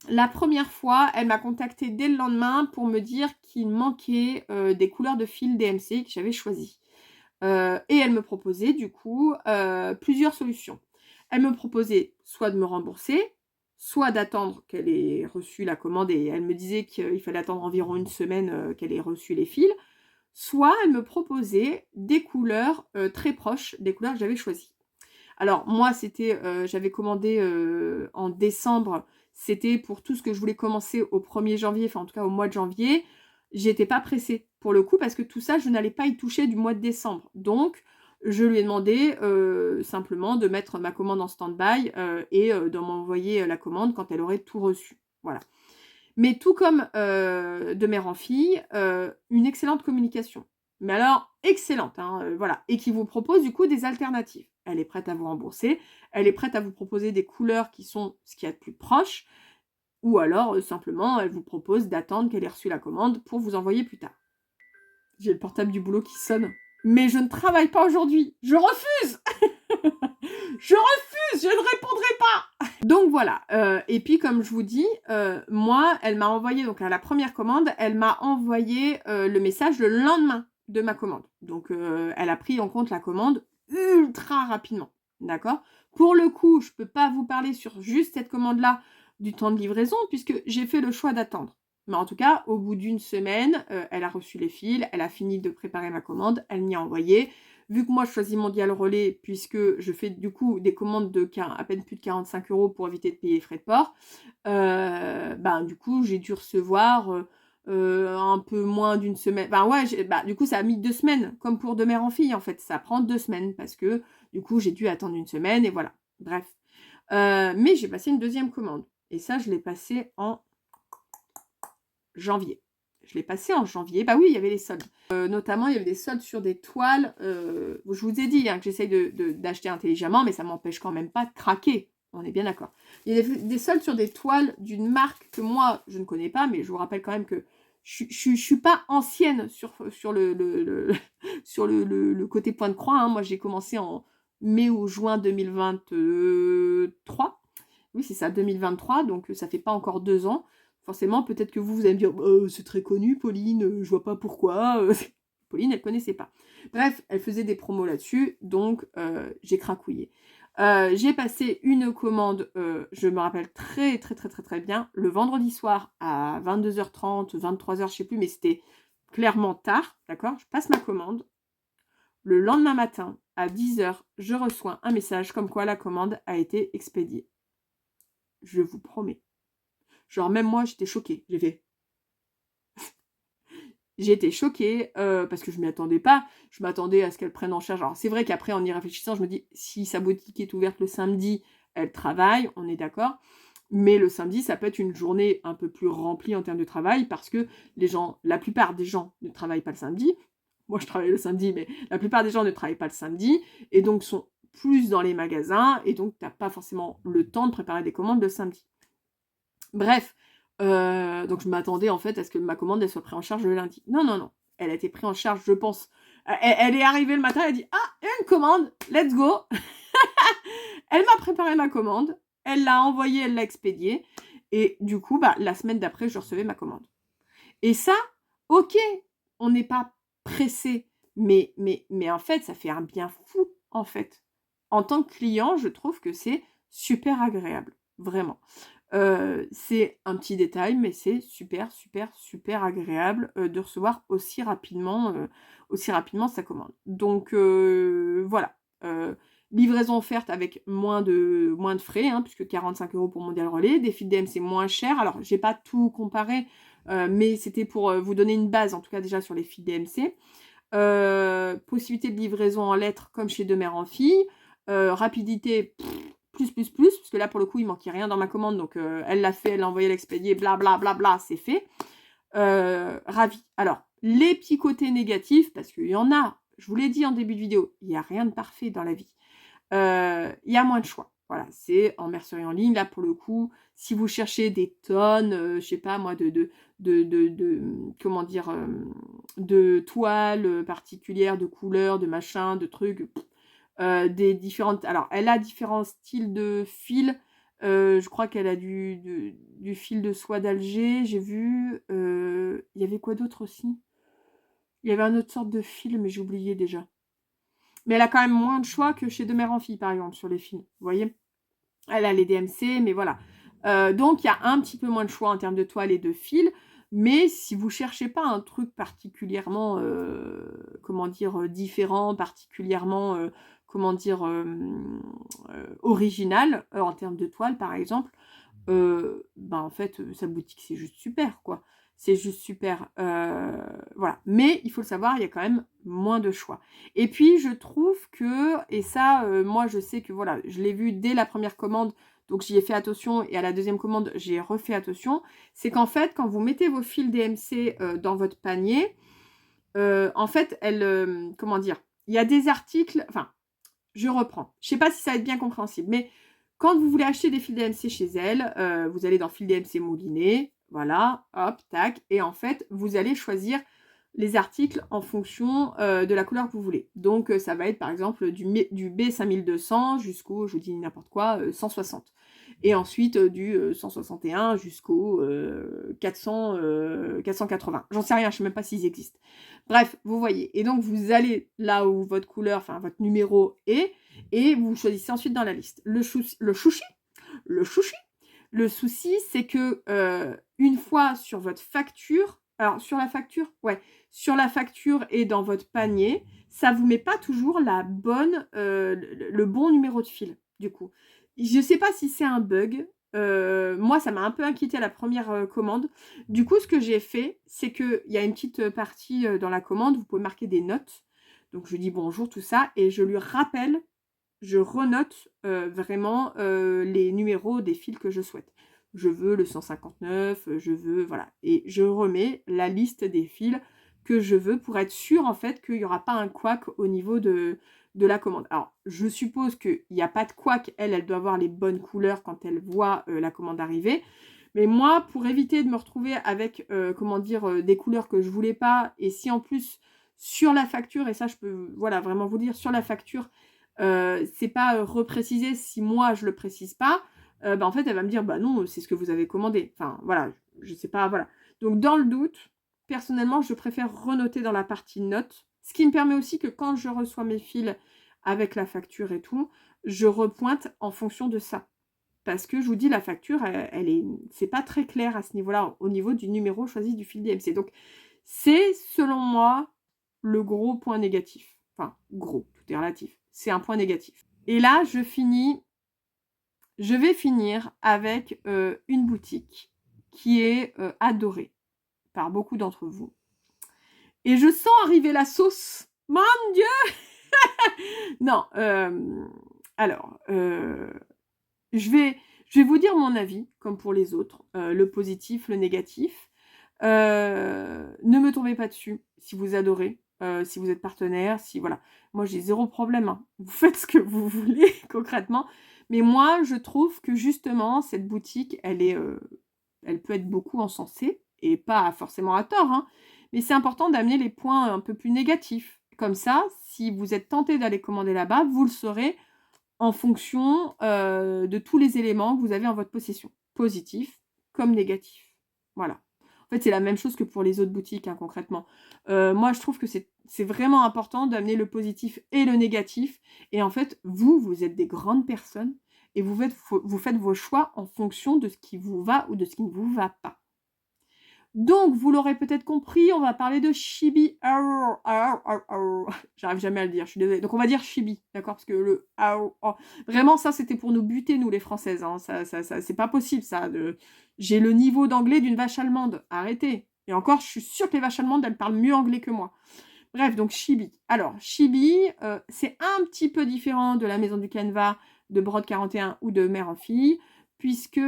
la première fois, elle m'a contactée dès le lendemain pour me dire qu'il manquait, des couleurs de fil DMC que j'avais choisies. Et elle me proposait du coup, plusieurs solutions. Elle me proposait soit de me rembourser, soit d'attendre qu'elle ait reçu la commande et elle me disait qu'il fallait attendre environ une semaine, qu'elle ait reçu les fils, soit elle me proposait des couleurs, très proches des couleurs que j'avais choisies. Alors moi, c'était, j'avais commandé, en décembre, c'était pour tout ce que je voulais commencer au 1er janvier, enfin en tout cas au mois de janvier. J'étais pas pressée pour le coup parce que tout ça, je n'allais pas y toucher du mois de décembre. Donc je lui ai demandé, simplement de mettre ma commande en stand-by, et de m'envoyer, la commande quand elle aurait tout reçu. Voilà. Mais tout comme, de mère en fille, une excellente communication. Mais alors excellente, hein, voilà, et qui vous propose du coup des alternatives. Elle est prête à vous rembourser, elle est prête à vous proposer des couleurs qui sont ce qu'il y a de plus proche, ou alors, simplement, elle vous propose d'attendre qu'elle ait reçu la commande pour vous envoyer plus tard. J'ai le portable du boulot qui sonne. Mais je ne travaille pas aujourd'hui. Je refuse. Je refuse, je ne répondrai pas. Donc voilà, et puis comme je vous dis, moi, elle m'a envoyé donc à la première commande, elle m'a envoyé, le message le lendemain de ma commande. Donc elle a pris en compte la commande ultra rapidement, d'accord? Pour le coup, je peux pas vous parler sur juste cette commande-là du temps de livraison puisque j'ai fait le choix d'attendre. Mais en tout cas, au bout d'une semaine, elle a reçu les fils, elle a fini de préparer ma commande, elle m'y a envoyé. Vu que moi je choisis Mondial Relais, puisque je fais du coup des commandes de à peine plus de 45 € pour éviter de payer les frais de port, ben, du coup j'ai dû recevoir un peu moins d'une semaine. Ben ouais, du coup ça a mis 2 semaines, comme pour de mère en fille en fait. Ça prend 2 semaines parce que du coup j'ai dû attendre une semaine et voilà. Bref. Mais j'ai passé une deuxième commande. Et ça, je l'ai passé en janvier. Je l'ai passé en janvier. Bah oui, il y avait les soldes. Notamment, il y avait des soldes sur des toiles. Je vous ai dit hein, que j'essaye d'acheter intelligemment, mais ça m'empêche quand même pas de craquer. On est bien d'accord. Il y a des soldes sur des toiles d'une marque que moi, je ne connais pas, mais je vous rappelle quand même que je suis pas ancienne sur sur le côté point de croix. Hein. Moi, j'ai commencé en mai ou juin 2023. Oui, c'est ça, 2023, donc ça fait pas encore 2 ans. Forcément, peut-être que vous allez me dire c'est très connu, Pauline, je vois pas pourquoi. Pauline, elle connaissait pas. Bref, elle faisait des promos là-dessus, donc j'ai cracouillé. J'ai passé une commande, je me rappelle très, très, très, très, très bien, le vendredi soir à 22h30, 23h, je sais plus, mais c'était clairement tard, d'accord? Je passe ma commande. Le lendemain matin, à 10h, je reçois un message comme quoi la commande a été expédiée. Je vous promets. Genre, même moi, j'étais choquée. J'étais choquée parce que je m'y attendais pas. Je m'attendais à ce qu'elle prenne en charge. Alors, c'est vrai qu'après, en y réfléchissant, je me dis, si sa boutique est ouverte le samedi, elle travaille, on est d'accord. Mais le samedi, ça peut être une journée un peu plus remplie en termes de travail parce que la plupart des gens ne travaillent pas le samedi. Moi, je travaille le samedi, mais la plupart des gens ne travaillent pas le samedi et donc sont plus dans les magasins et donc, tu n'as pas forcément le temps de préparer des commandes le samedi. Bref, donc je m'attendais en fait à ce que ma commande elle soit prise en charge le lundi. Non, non, non. Elle a été prise en charge, je pense. Elle est arrivée le matin, elle a dit ah, il y a une commande, let's go. Elle m'a préparé ma commande, elle l'a envoyée, elle l'a expédiée. Et du coup, bah, la semaine d'après, je recevais ma commande. Et ça, ok, on n'est pas pressé, mais en fait, ça fait un bien fou, en fait. en tant que client, je trouve que c'est super agréable, vraiment. C'est un petit détail, mais c'est super, super, super agréable, de recevoir aussi rapidement sa commande. Donc voilà, livraison offerte avec moins de frais, hein, puisque 45 € pour Mondial Relais. Des fils DM, c'est moins cher. Alors, j'ai pas tout comparé, mais c'était pour, vous donner une base, en tout cas déjà sur les fils DMC. Possibilité de livraison en lettres comme chez De Mère en Fille. Rapidité, parce que là, pour le coup, il manquait rien dans ma commande, donc elle l'a fait, elle l'a envoyé à l'expédier, bla bla bla bla, c'est fait. Ravie. Alors, les petits côtés négatifs, parce qu'il y en a, je vous l'ai dit en début de vidéo, il n'y a rien de parfait dans la vie. Il y a moins de choix. Voilà, c'est en mercerie en ligne. Là, pour le coup, si vous cherchez des tonnes, je sais pas moi, comment dire, de toiles particulières, de couleurs, de machins, de trucs, des différentes. Alors, elle a différents styles de fils. Je crois qu'elle a du fil de soie d'Alger, j'ai vu. Il y avait quoi d'autre aussi? Il y avait une autre sorte de fil, mais j'ai oublié déjà. Mais elle a quand même moins de choix que chez De Mère en Fille, par exemple, sur les fils. Vous voyez? Elle a les DMC, mais voilà. Donc, il y a un petit peu moins de choix en termes de toile et de fil. Mais si vous cherchez pas un truc particulièrement, comment dire, différent, particulièrement, comment dire, original, en termes de toile, par exemple, en fait, sa boutique, c'est juste super, quoi. C'est juste super. Voilà. Mais il faut le savoir, il y a quand même moins de choix. Et puis, je trouve que, et ça, moi, je sais que, voilà, je l'ai vu dès la première commande, donc j'y ai fait attention, et à la deuxième commande, j'ai refait attention, c'est qu'en fait, quand vous mettez vos fils DMC dans votre panier, en fait, comment dire, il y a des articles, enfin, je reprends. Je sais pas si ça va être bien compréhensible, mais quand vous voulez acheter des fils DMC chez elle, vous allez dans fil DMC mouliné, voilà, hop, tac, et en fait, vous allez choisir les articles en fonction de la couleur que vous voulez. Donc, ça va être par exemple du B5200 jusqu'au, je vous dis n'importe quoi, 160. Et ensuite du 161 jusqu'au 480. J'en sais rien, je ne sais même pas s'ils existent. Bref, vous voyez. Et donc, vous allez là où votre couleur, enfin votre numéro est, et vous choisissez ensuite dans la liste. Le chouchi, le souci, c'est que une fois sur votre facture, alors sur la facture, ouais, sur la facture et dans votre panier, ça vous met pas toujours le bon numéro de fil, du coup. Je ne sais pas si c'est un bug. Moi, ça m'a un peu inquiété à la première commande. Du coup, ce que j'ai fait, c'est qu'il y a une petite partie dans la commande, vous pouvez marquer des notes. Donc, je dis bonjour, tout ça, et je lui rappelle, je renote vraiment les numéros des fils que je souhaite. Je veux le 159, je veux, voilà. Et je remets la liste des fils que je veux pour être sûre, en fait, qu'il n'y aura pas un couac au niveau de la commande. Alors, je suppose qu'il n'y a pas de couac. Elle doit avoir les bonnes couleurs quand elle voit la commande arriver. Mais moi, pour éviter de me retrouver avec, comment dire, des couleurs que je voulais pas, et si en plus, sur la facture, et ça, je peux, voilà, vraiment vous dire, sur la facture, c'est pas reprécisé si moi, je le précise pas, en fait, elle va me dire, bah non, c'est ce que vous avez commandé. Enfin, voilà, je sais pas, voilà. Donc, dans le doute, personnellement, je préfère renoter dans la partie notes, ce qui me permet aussi que quand je reçois mes fils avec la facture et tout, je repointe en fonction de ça. Parce que je vous dis, la facture, c'est pas très clair à ce niveau-là, au niveau du numéro choisi du fil DMC. Donc, c'est, selon moi, le gros point négatif. Enfin, gros, tout est relatif. C'est un point négatif. Et là, je vais finir avec une boutique qui est adorée par beaucoup d'entre vous. Et je sens arriver la sauce. Mon Dieu! Non, alors, je vais vous dire mon avis, comme pour les autres, le positif, le négatif. Ne me tombez pas dessus si vous adorez, si vous êtes partenaire, si voilà. Moi, j'ai zéro problème, hein. Vous faites ce que vous voulez concrètement. Mais moi, je trouve que justement, cette boutique, elle peut être beaucoup encensée, et pas forcément à tort, hein. Mais c'est important d'amener les points un peu plus négatifs. Comme ça, si vous êtes tenté d'aller commander là-bas, vous le saurez en fonction de tous les éléments que vous avez en votre possession, positifs comme négatifs. Voilà. En fait, c'est la même chose que pour les autres boutiques, hein, concrètement. Moi, je trouve que c'est vraiment important d'amener le positif et le négatif. Et en fait, vous êtes des grandes personnes et vous faites vos choix en fonction de ce qui vous va ou de ce qui ne vous va pas. Donc, vous l'aurez peut-être compris, on va parler de Chibi. J'arrive jamais à le dire, je suis désolée. Donc, on va dire Chibi, d'accord? Parce que le vraiment, ça, c'était pour nous buter, nous, les Françaises. Hein. Ça, c'est pas possible, ça. J'ai le niveau d'anglais d'une vache allemande. Arrêtez. Et encore, je suis sûre que les vaches allemandes, elles parlent mieux anglais que moi. Bref, donc Chibi. Alors, Chibi, c'est un petit peu différent de la Maison du Canevas, de Brode 41 ou de Mère en Fille, puisque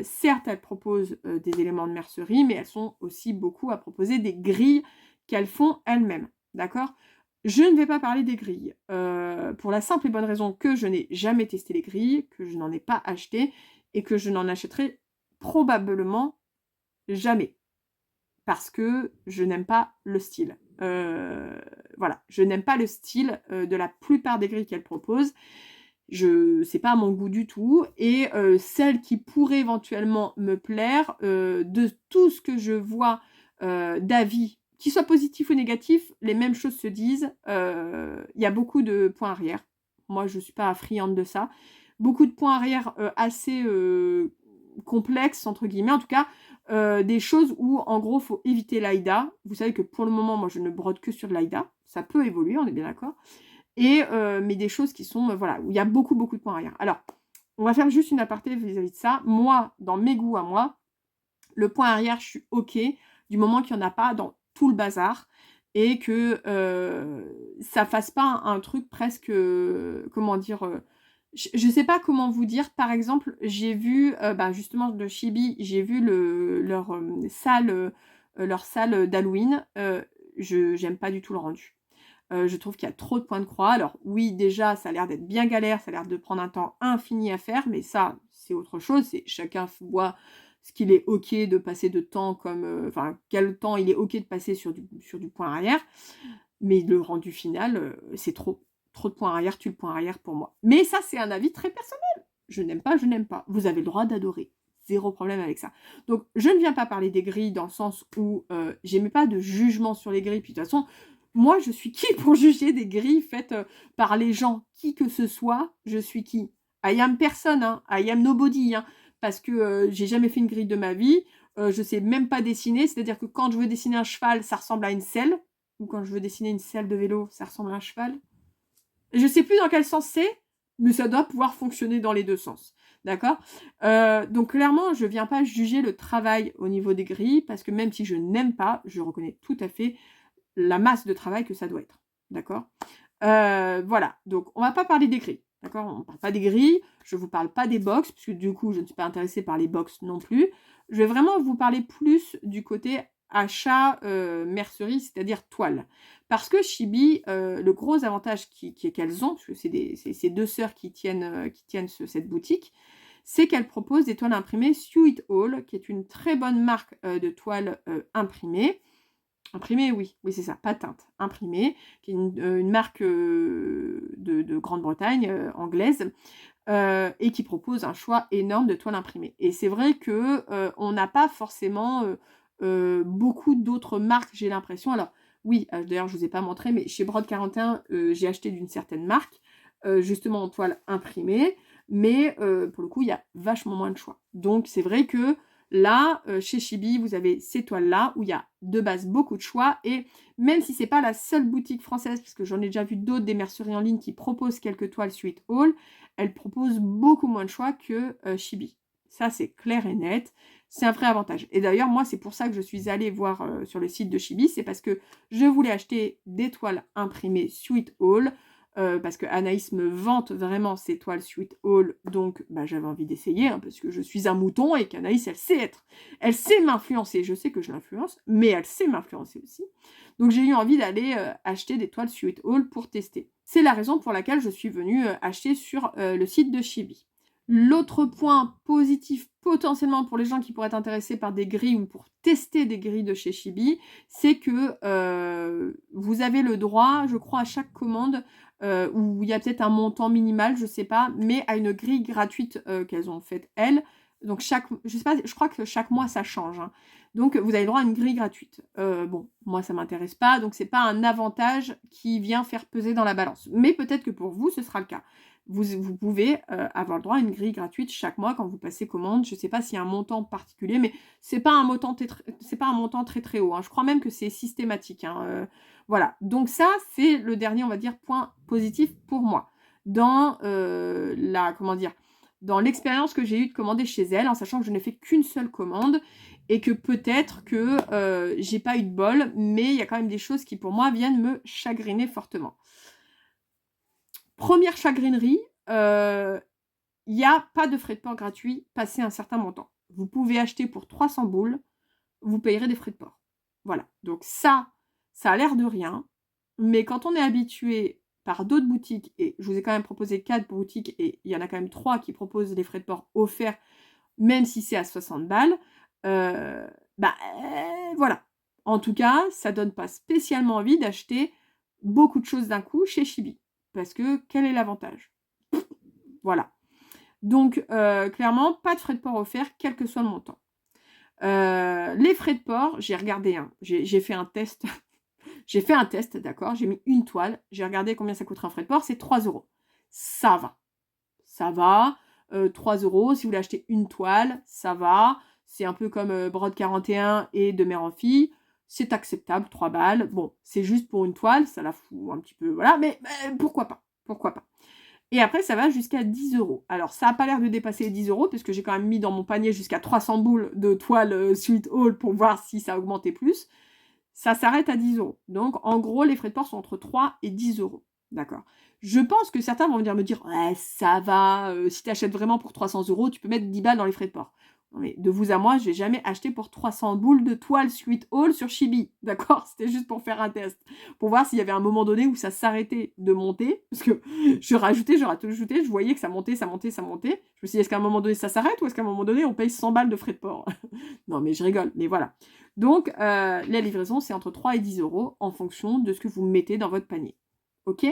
certes, elles proposent des éléments de mercerie, mais elles sont aussi beaucoup à proposer des grilles qu'elles font elles-mêmes. D'accord? Je ne vais pas parler des grilles, pour la simple et bonne raison que je n'ai jamais testé les grilles, que je n'en ai pas acheté, et que je n'en achèterai probablement jamais. Parce que je n'aime pas le style. Voilà, je n'aime pas le style de la plupart des grilles qu'elles proposent. C'est pas à mon goût du tout. Et celle qui pourrait éventuellement me plaire, de tout ce que je vois d'avis, qu'ils soient positifs ou négatifs, les mêmes choses se disent. Il y a beaucoup de points arrière. Moi, je suis pas friande de ça. Beaucoup de points arrière assez complexes, entre guillemets. En tout cas, des choses où, en gros, il faut éviter l'AIDA. Vous savez que pour le moment, moi, je ne brode que sur de l'AIDA. Ça peut évoluer, on est bien d'accord. Mais des choses qui sont, voilà, où il y a beaucoup, beaucoup de points arrière. Alors, on va faire juste une aparté vis-à-vis de ça. Moi, dans mes goûts à moi, le point arrière, je suis OK, du moment qu'il n'y en a pas dans tout le bazar et que ça fasse pas un truc presque, comment dire, je ne sais pas comment vous dire. Par exemple, j'ai vu, justement de Chibi, j'ai vu leur salle d'Halloween. J'aime pas du tout le rendu. Je trouve qu'il y a trop de points de croix. Alors oui, déjà, ça a l'air d'être bien galère, ça a l'air de prendre un temps infini à faire, mais ça, c'est autre chose. C'est chacun voit ce qu'il est OK de passer de temps comme... Enfin, quel temps il est OK de passer sur du point arrière. Mais le rendu final, c'est trop. Trop de points arrière, tue le point arrière pour moi. Mais ça, c'est un avis très personnel. Je n'aime pas, je n'aime pas. Vous avez le droit d'adorer. Zéro problème avec ça. Donc, je ne viens pas parler des grilles dans le sens où j'aimais pas de jugement sur les grilles. Puis de toute façon, moi, je suis qui pour juger des grilles faites par les gens, qui que ce soit? Je suis qui? I am personne, hein. I am nobody, hein. Parce que j'ai jamais fait une grille de ma vie. Je sais même pas dessiner. C'est-à-dire que quand je veux dessiner un cheval, ça ressemble à une selle. Ou quand je veux dessiner une selle de vélo, ça ressemble à un cheval. Je sais plus dans quel sens c'est, mais ça doit pouvoir fonctionner dans les deux sens. D'accord? Donc clairement, je viens pas juger le travail au niveau des grilles, parce que même si je n'aime pas, je reconnais tout à fait la masse de travail que ça doit être. D'accord? Voilà. Donc, on va pas parler des grilles. D'accord? On ne parle pas des grilles. Je ne vous parle pas des box, puisque du coup, je ne suis pas intéressée par les box non plus. Je vais vraiment vous parler plus du côté achat mercerie, c'est-à-dire toile. Parce que Chibi, le gros avantage qu'elles ont, parce que c'est deux sœurs qui tiennent cette boutique, c'est qu'elles proposent des toiles imprimées Sweet Hall, qui est une très bonne marque de toiles imprimées. Imprimée, oui, c'est ça, pas teinte, imprimée, qui est une marque de Grande-Bretagne, anglaise, et qui propose un choix énorme de toiles imprimées. Et c'est vrai que on n'a pas forcément beaucoup d'autres marques, j'ai l'impression. Alors oui, d'ailleurs je ne vous ai pas montré, mais chez Brode 41, j'ai acheté d'une certaine marque, justement en toile imprimée, mais pour le coup, il y a vachement moins de choix. Donc c'est vrai que là, chez Chibi, vous avez ces toiles-là, où il y a de base beaucoup de choix, et même si c'est pas la seule boutique française, parce que j'en ai déjà vu d'autres, des merceries en ligne qui proposent quelques toiles Sweet Hall, elles proposent beaucoup moins de choix que Chibi. Ça, c'est clair et net. C'est un vrai avantage. Et d'ailleurs, moi, c'est pour ça que je suis allée voir sur le site de Chibi, c'est parce que je voulais acheter des toiles imprimées Sweet Hall, parce que Anaïs me vante vraiment ces toiles Sweet Hall, donc j'avais envie d'essayer, hein, parce que je suis un mouton et qu'Anaïs, elle sait m'influencer. Je sais que je l'influence, mais elle sait m'influencer aussi. Donc j'ai eu envie d'aller acheter des toiles Sweet Hall pour tester. C'est la raison pour laquelle je suis venue acheter sur le site de Chibi. L'autre point positif potentiellement pour les gens qui pourraient être intéressés par des grilles ou pour tester des grilles de chez Chibi, c'est que vous avez le droit, je crois, à chaque commande, où il y a peut-être un montant minimal, je sais pas, mais à une grille gratuite qu'elles ont faite elles. Donc je sais pas, je crois que chaque mois ça change, hein. Donc, vous avez le droit à une grille gratuite. Bon, moi, ça m'intéresse pas, donc c'est pas un avantage qui vient faire peser dans la balance. Mais peut-être que pour vous, ce sera le cas. Vous pouvez avoir le droit à une grille gratuite chaque mois quand vous passez commande. Je sais pas s'il y a un montant particulier, mais c'est pas un montant, c'est pas un montant très très haut, hein. Je crois même que c'est systématique, hein. Voilà. Donc ça, c'est le dernier, on va dire, point positif pour moi. Dans comment dire, dans l'expérience que j'ai eue de commander chez elle, en sachant que je n'ai fait qu'une seule commande, et que peut-être que j'ai pas eu de bol, mais il y a quand même des choses qui pour moi viennent me chagriner fortement. Première chagrinerie, il n'y a pas de frais de port gratuits passé un certain montant. Vous pouvez acheter pour 300 boules, vous payerez des frais de port. Voilà, donc ça a l'air de rien, mais quand on est habitué par d'autres boutiques, et je vous ai quand même proposé 4 boutiques, et il y en a quand même 3 qui proposent les frais de port offerts, même si c'est à 60 balles, voilà. En tout cas, ça donne pas spécialement envie d'acheter beaucoup de choses d'un coup chez Chibi. Parce que quel est l'avantage? Voilà. Donc, clairement, pas de frais de port offerts, quel que soit le montant. Les frais de port, j'ai regardé, hein, j'ai fait un test. J'ai fait un test, d'accord? J'ai mis une toile, j'ai regardé combien ça coûterait un frais de port, c'est 3 €. Ça va. Ça va. 3 €, si vous voulez acheter une toile, ça va. C'est un peu comme Brode 41 et De Mère en Fille. C'est acceptable, 3 balles. Bon, c'est juste pour une toile, ça la fout un petit peu, voilà, mais pourquoi pas? Pourquoi pas? Et après, ça va jusqu'à 10 €. Alors, ça n'a pas l'air de dépasser les 10 €, parce que j'ai quand même mis dans mon panier jusqu'à 300 boules de toile Sweet Haul pour voir si ça augmentait plus. Ça s'arrête à 10 €. Donc, en gros, les frais de port sont entre 3 et 10 €. D'accord. Je pense que certains vont venir me dire, ouais, ça va, si tu achètes vraiment pour 300 €, tu peux mettre 10 balles dans les frais de port. Non, mais de vous à moi, je n'ai jamais acheté pour 300 boules de toile Sweet Haul sur Chibi. D'accord? C'était juste pour faire un test. Pour voir s'il y avait un moment donné où ça s'arrêtait de monter. Parce que je rajoutais, je voyais que ça montait, ça montait, ça montait. Je me suis dit, est-ce qu'à un moment donné, ça s'arrête ou est-ce qu'à un moment donné, on paye 100 balles de frais de port? Non, mais je rigole, mais voilà. Donc, la livraison, c'est entre 3 et 10 € en fonction de ce que vous mettez dans votre panier. OK?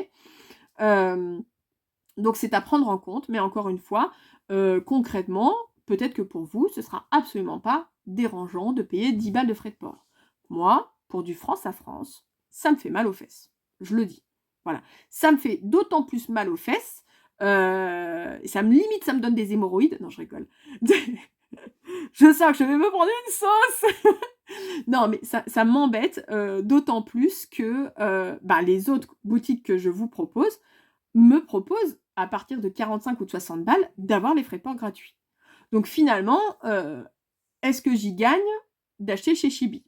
Donc, c'est à prendre en compte, mais encore une fois, concrètement, peut-être que pour vous, ce sera absolument pas dérangeant de payer 10 balles de frais de port. Moi, pour du France à France, ça me fait mal aux fesses. Je le dis. Voilà. Ça me fait d'autant plus mal aux fesses, et ça me donne des hémorroïdes. Non, je rigole. Je sens que je vais me prendre une sauce. Non, mais ça m'embête, d'autant plus que les autres boutiques que je vous propose me proposent, à partir de 45 ou de 60 balles, d'avoir les frais de port gratuits. Donc finalement, est-ce que j'y gagne d'acheter chez Chibi?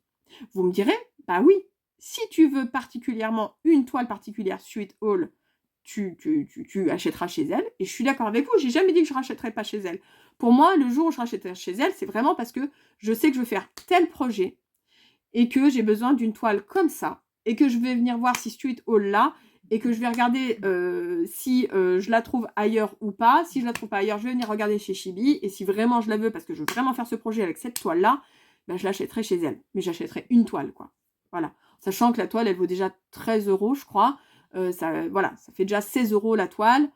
Vous me direz, bah oui, si tu veux particulièrement une toile particulière Sweet Haul, tu achèteras chez elle. Et je suis d'accord avec vous, j'ai jamais dit que je rachèterais pas chez elle. Pour moi, le jour où je rachèterai chez elle, c'est vraiment parce que je sais que je veux faire tel projet et que j'ai besoin d'une toile comme ça et que je vais venir voir si Sweet Haul là et que je vais regarder si je la trouve ailleurs ou pas. Si je la trouve pas ailleurs, je vais venir regarder chez Chibi et si vraiment je la veux parce que je veux vraiment faire ce projet avec cette toile là, je l'achèterai chez elle. Mais j'achèterai une toile, quoi. Voilà. Sachant que la toile, elle vaut déjà 13 €, je crois. Voilà, ça fait déjà 16 € la toile.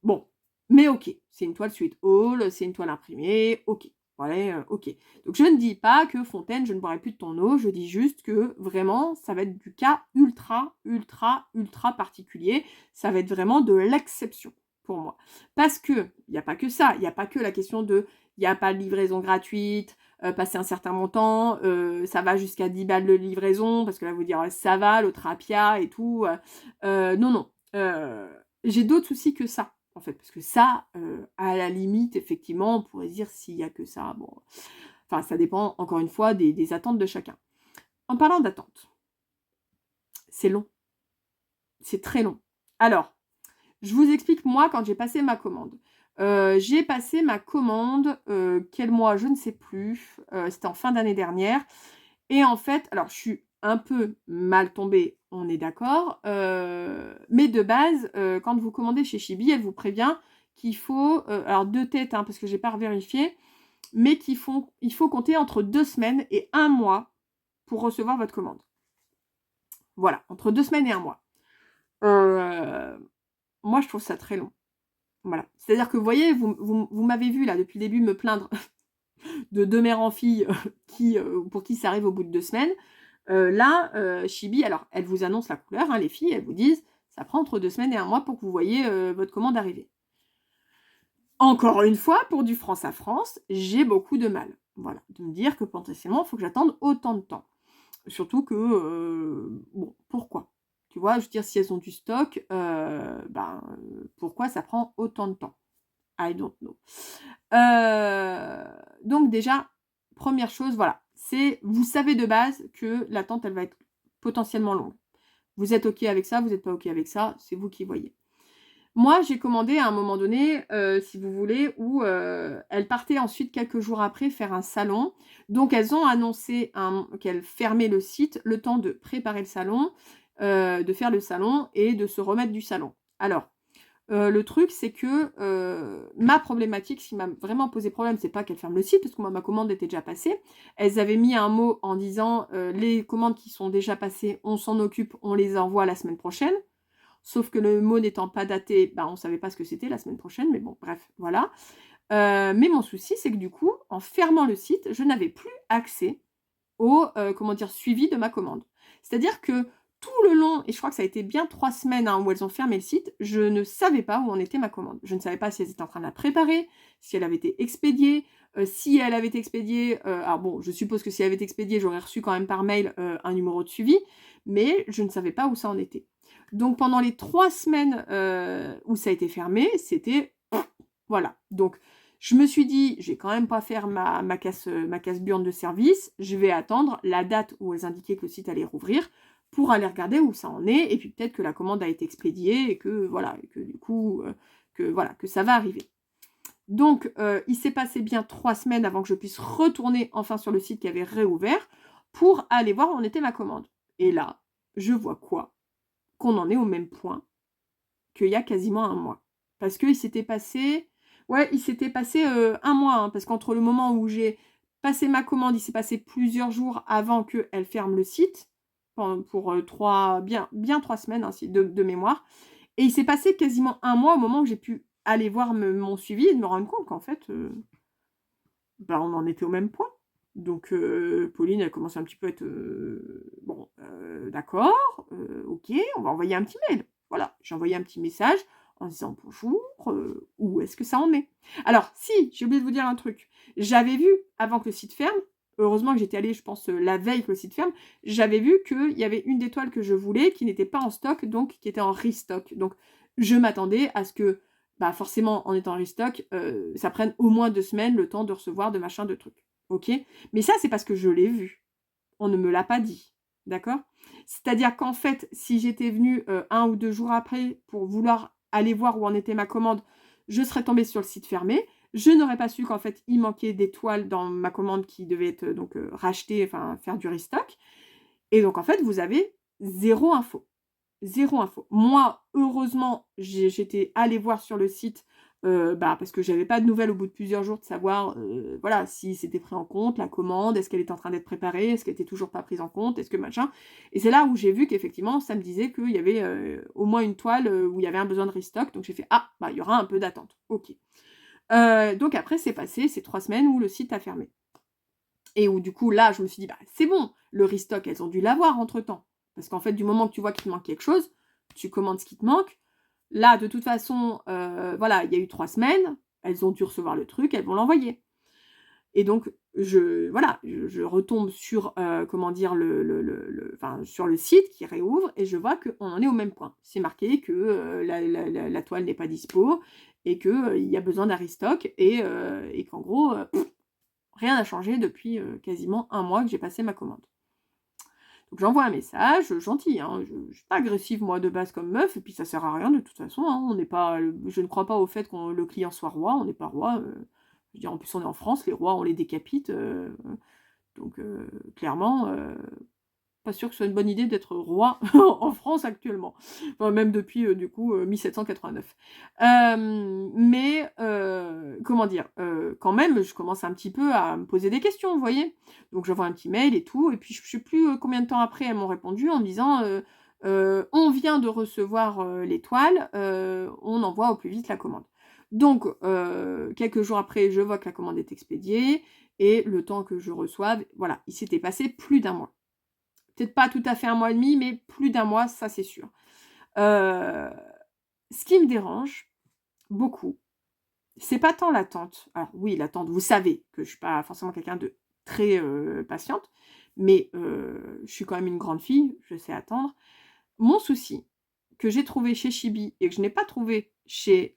Bon, mais ok, c'est une toile Sweet Haul, c'est une toile imprimée, ok. Voilà, ok. Donc je ne dis pas que Fontaine, je ne boirai plus de ton eau, je dis juste que vraiment, ça va être du cas ultra, ultra, ultra particulier. Ça va être vraiment de l'exception pour moi. Parce que, il n'y a pas que ça, il n'y a pas que la question de, il n'y a pas de livraison gratuite, passer un certain montant, ça va jusqu'à 10 balles de livraison, parce que là, vous direz, ça va, l'autre apia et tout. Non. J'ai d'autres soucis que ça, en fait, parce que ça, à la limite, effectivement, on pourrait dire s'il n'y a que ça, bon, enfin, ça dépend, encore une fois, des attentes de chacun. En parlant d'attente, c'est long. C'est très long. Alors, je vous explique, moi, quand j'ai passé ma commande. J'ai passé ma commande, quel mois, je ne sais plus, c'était en fin d'année dernière. Et en fait, alors je suis un peu mal tombée, on est d'accord, mais de base, quand vous commandez chez Chibi, elle vous prévient qu'il faut, alors 2 têtes, hein, parce que j'ai pas revérifié, mais il faut compter entre 2 semaines et 1 mois pour recevoir votre commande. Voilà, entre 2 semaines et 1 mois. Moi, je trouve ça très long. Voilà. C'est-à-dire que vous voyez, vous m'avez vu là depuis le début me plaindre de 2 mères en fille pour qui ça arrive au bout de 2 semaines. Là, Chibi, alors elles vous annoncent la couleur, hein, les filles, elles vous disent ça prend entre 2 semaines et 1 mois pour que vous voyez votre commande arriver. Encore une fois, pour du France à France, j'ai beaucoup de mal. Voilà, de me dire que potentiellement, il faut que j'attende autant de temps. Surtout que, bon, pourquoi? Tu vois, je veux dire, si elles ont du stock, pourquoi ça prend autant de temps? I don't know. Donc déjà, première chose, voilà, c'est vous savez de base que l'attente, elle va être potentiellement longue. Vous êtes OK avec ça, vous n'êtes pas OK avec ça, c'est vous qui voyez. Moi, j'ai commandé à un moment donné, si vous voulez, où, elles partaient ensuite quelques jours après faire un salon. Donc elles ont annoncé qu'elles fermaient le site, le temps de préparer le salon, de faire le salon et de se remettre du salon. Alors, le truc, c'est que, ma problématique, ce qui m'a vraiment posé problème, c'est pas qu'elles ferment le site, parce que moi, ma commande était déjà passée. Elles avaient mis un mot en disant, «Les commandes qui sont déjà passées, on s'en occupe, on les envoie la semaine prochaine». Sauf que le mot n'étant pas daté, on ne savait pas ce que c'était la semaine prochaine, mais bon, bref, voilà. Mais mon souci, c'est que du coup, en fermant le site, je n'avais plus accès au, suivi de ma commande. C'est-à-dire que tout le long, et je crois que ça a été bien 3 semaines, hein, où elles ont fermé le site, je ne savais pas où en était ma commande. Je ne savais pas si elles étaient en train de la préparer, si elle avait été expédiée, si elle avait été expédiée, alors bon, je suppose que si elle avait été expédiée, j'aurais reçu quand même par mail, un numéro de suivi, mais je ne savais pas où ça en était. Donc pendant les 3 semaines, où ça a été fermé, c'était voilà. Donc je me suis dit: «Je vais quand même pas faire ma casse-burne de service, je vais attendre la date où elles indiquaient que le site allait rouvrir pour aller regarder où ça en est et puis peut-être que la commande a été expédiée et que voilà et que du coup, que ça va arriver». Donc il s'est passé bien 3 semaines avant que je puisse retourner enfin sur le site qui avait réouvert pour aller voir où en était ma commande. Et là, je vois quoi? Qu'on en est au même point qu'il y a quasiment 1 mois. Parce qu'il s'était passé il s'était passé, 1 mois, hein, parce qu'entre le moment où j'ai passé ma commande, il s'est passé plusieurs jours avant qu'elle ferme le site, pour 3 bien 3 semaines, hein, si de mémoire, et il s'est passé quasiment 1 mois au moment où j'ai pu aller voir mon suivi et de me rendre compte qu'en fait, on en était au même point. Donc Pauline, elle commençait un petit peu à être, bon, d'accord, OK, on va envoyer un petit mail. Voilà, j'ai envoyé un petit message en disant: «Bonjour, où est-ce que ça en est?» Alors si, j'ai oublié de vous dire un truc. J'avais vu avant que le site ferme, heureusement que j'étais allée, je pense, la veille que le site ferme, j'avais vu qu'il y avait une des toiles que je voulais qui n'était pas en stock, donc qui était en restock. Donc je m'attendais à ce que, forcément, en étant en restock, ça prenne au moins 2 semaines le temps de recevoir de machin, de trucs. OK? Mais ça, c'est parce que je l'ai vu. On ne me l'a pas dit. D'accord? C'est-à-dire qu'en fait, si j'étais venue, 1 ou 2 jours après pour vouloir aller voir où en était ma commande, je serais tombée sur le site fermé. Je n'aurais pas su qu'en fait, il manquait des toiles dans ma commande qui devait être, donc rachetée, enfin faire du restock, et donc en fait, vous avez 0 info. 0 info. Moi, heureusement, j'étais allée voir sur le site, parce que j'avais pas de nouvelles au bout de plusieurs jours de savoir, voilà, si c'était pris en compte, la commande, est-ce qu'elle était en train d'être préparée, est-ce qu'elle était toujours pas prise en compte, est-ce que machin, et c'est là où j'ai vu qu'effectivement, ça me disait qu'il y avait, au moins une toile, où il y avait un besoin de restock, donc j'ai fait: «Ah, il y aura un peu d'attente. OK». Donc après, c'est passé ces 3 semaines où le site a fermé et où du coup, là, je me suis dit: «Bah, c'est bon, le restock, elles ont dû l'avoir entre-temps». Parce qu'en fait, du moment que tu vois qu'il te manque quelque chose, tu commandes ce qui te manque. Là, de toute façon, voilà, il y a eu 3 semaines, elles ont dû recevoir le truc, elles vont l'envoyer. Et donc je retombe sur, sur le site qui réouvre et je vois qu'on en est au même point. C'est marqué que, la toile n'est pas dispo et que, il y a besoin d'un restock et qu'en gros, rien n'a changé depuis, quasiment 1 mois que j'ai passé ma commande. Donc j'envoie un message, gentil, hein, je suis pas agressive moi de base comme meuf et puis ça sert à rien de toute façon, hein, on n'est pas, je ne crois pas au fait qu'on le client soit roi, on n'est pas roi, je veux dire en plus on est en France, les rois on les décapite, donc clairement, pas sûr que ce soit une bonne idée d'être roi en France actuellement. Enfin, même depuis, 1789. Comment dire? Quand même, je commence un petit peu à me poser des questions, vous voyez? Donc j'envoie un petit mail et tout et puis je sais plus, combien de temps après elles m'ont répondu en me disant, «On vient de recevoir, les toiles, on envoie au plus vite la commande». Donc quelques jours après, je vois que la commande est expédiée et le temps que je reçoive, voilà, il s'était passé plus d'un mois. Peut-être pas tout à fait 1 mois et demi, mais plus d'un mois, ça c'est sûr. Heu, Ce qui me dérange beaucoup, c'est pas tant l'attente. Alors oui, l'attente, vous savez que je suis pas forcément quelqu'un de très, patiente, mais je suis quand même une grande fille, je sais attendre. Mon souci, que j'ai trouvé chez Chibi et que je n'ai pas trouvé chez,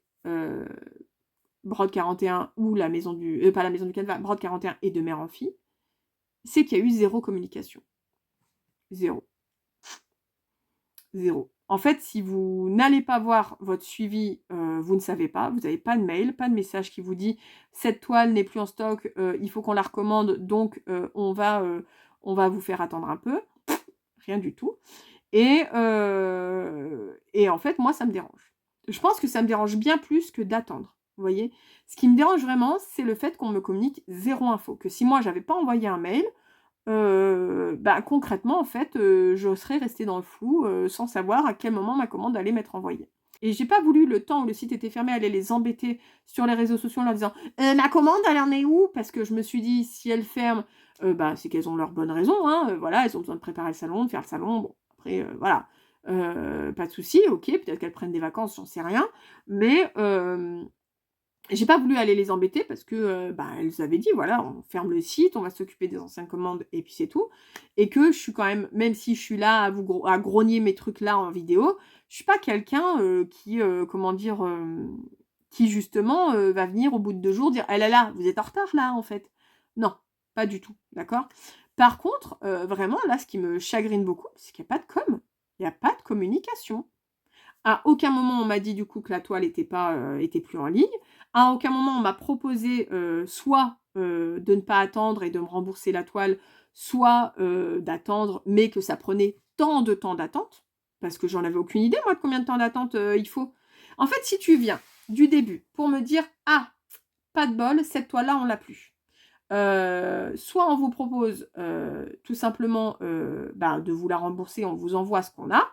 Brod 41 ou la maison du pas la maison du canevas, Brod 41 et de mère en fille, c'est qu'il y a eu zéro communication. Zéro. 0. En fait, si vous n'allez pas voir votre suivi, vous ne savez pas, vous n'avez pas de mail, pas de message qui vous dit: «Cette toile n'est plus en stock, il faut qu'on la recommande, donc on va vous faire attendre un peu». Rien du tout et en fait, moi, ça me dérange. Je pense que ça me dérange bien plus que d'attendre, vous voyez? Ce qui me dérange vraiment, c'est le fait qu'on me communique zéro info, que si moi, j'avais pas envoyé un mail, bah, concrètement, en fait, je serais restée dans le flou, sans savoir à quel moment ma commande allait m'être envoyée. Et j'ai pas voulu, le temps où le site était fermé, aller les embêter sur les réseaux sociaux en leur disant: Ma commande, elle en est où?» Parce que je me suis dit: «Si elles ferment, bah, c'est qu'elles ont leurs bonnes raisons, hein, voilà, elles ont besoin de préparer le salon, de faire le salon, bon, après, voilà, pas de souci, OK, peut-être qu'elles prennent des vacances, j'en sais rien». Mais j'ai pas voulu aller les embêter parce que, bah, elles avaient dit: «Voilà, on ferme le site, on va s'occuper des anciennes commandes et puis c'est tout» et que je suis quand même si je suis là à grogner mes trucs là en vidéo, je suis pas quelqu'un, qui, comment dire? Qui justement, va venir au bout de 2 jours dire: «Eh là là, vous êtes en retard là, en fait». Non, pas du tout, d'accord? Par contre, vraiment là, ce qui me chagrine beaucoup, c'est qu'il y a pas de com. Il y a pas de communication. À aucun moment on m'a dit du coup que la toile était plus en ligne. À aucun moment on m'a proposé, soit, de ne pas attendre et de me rembourser la toile, soit, d'attendre, mais que ça prenait tant de temps d'attente, parce que j'en avais aucune idée moi de combien de temps d'attente, il faut. En fait, si tu viens du début pour me dire: «Ah, pas de bol, cette toile-là on l'a plus». Soit on vous propose, tout simplement, bah, de vous la rembourser, on vous envoie ce qu'on a,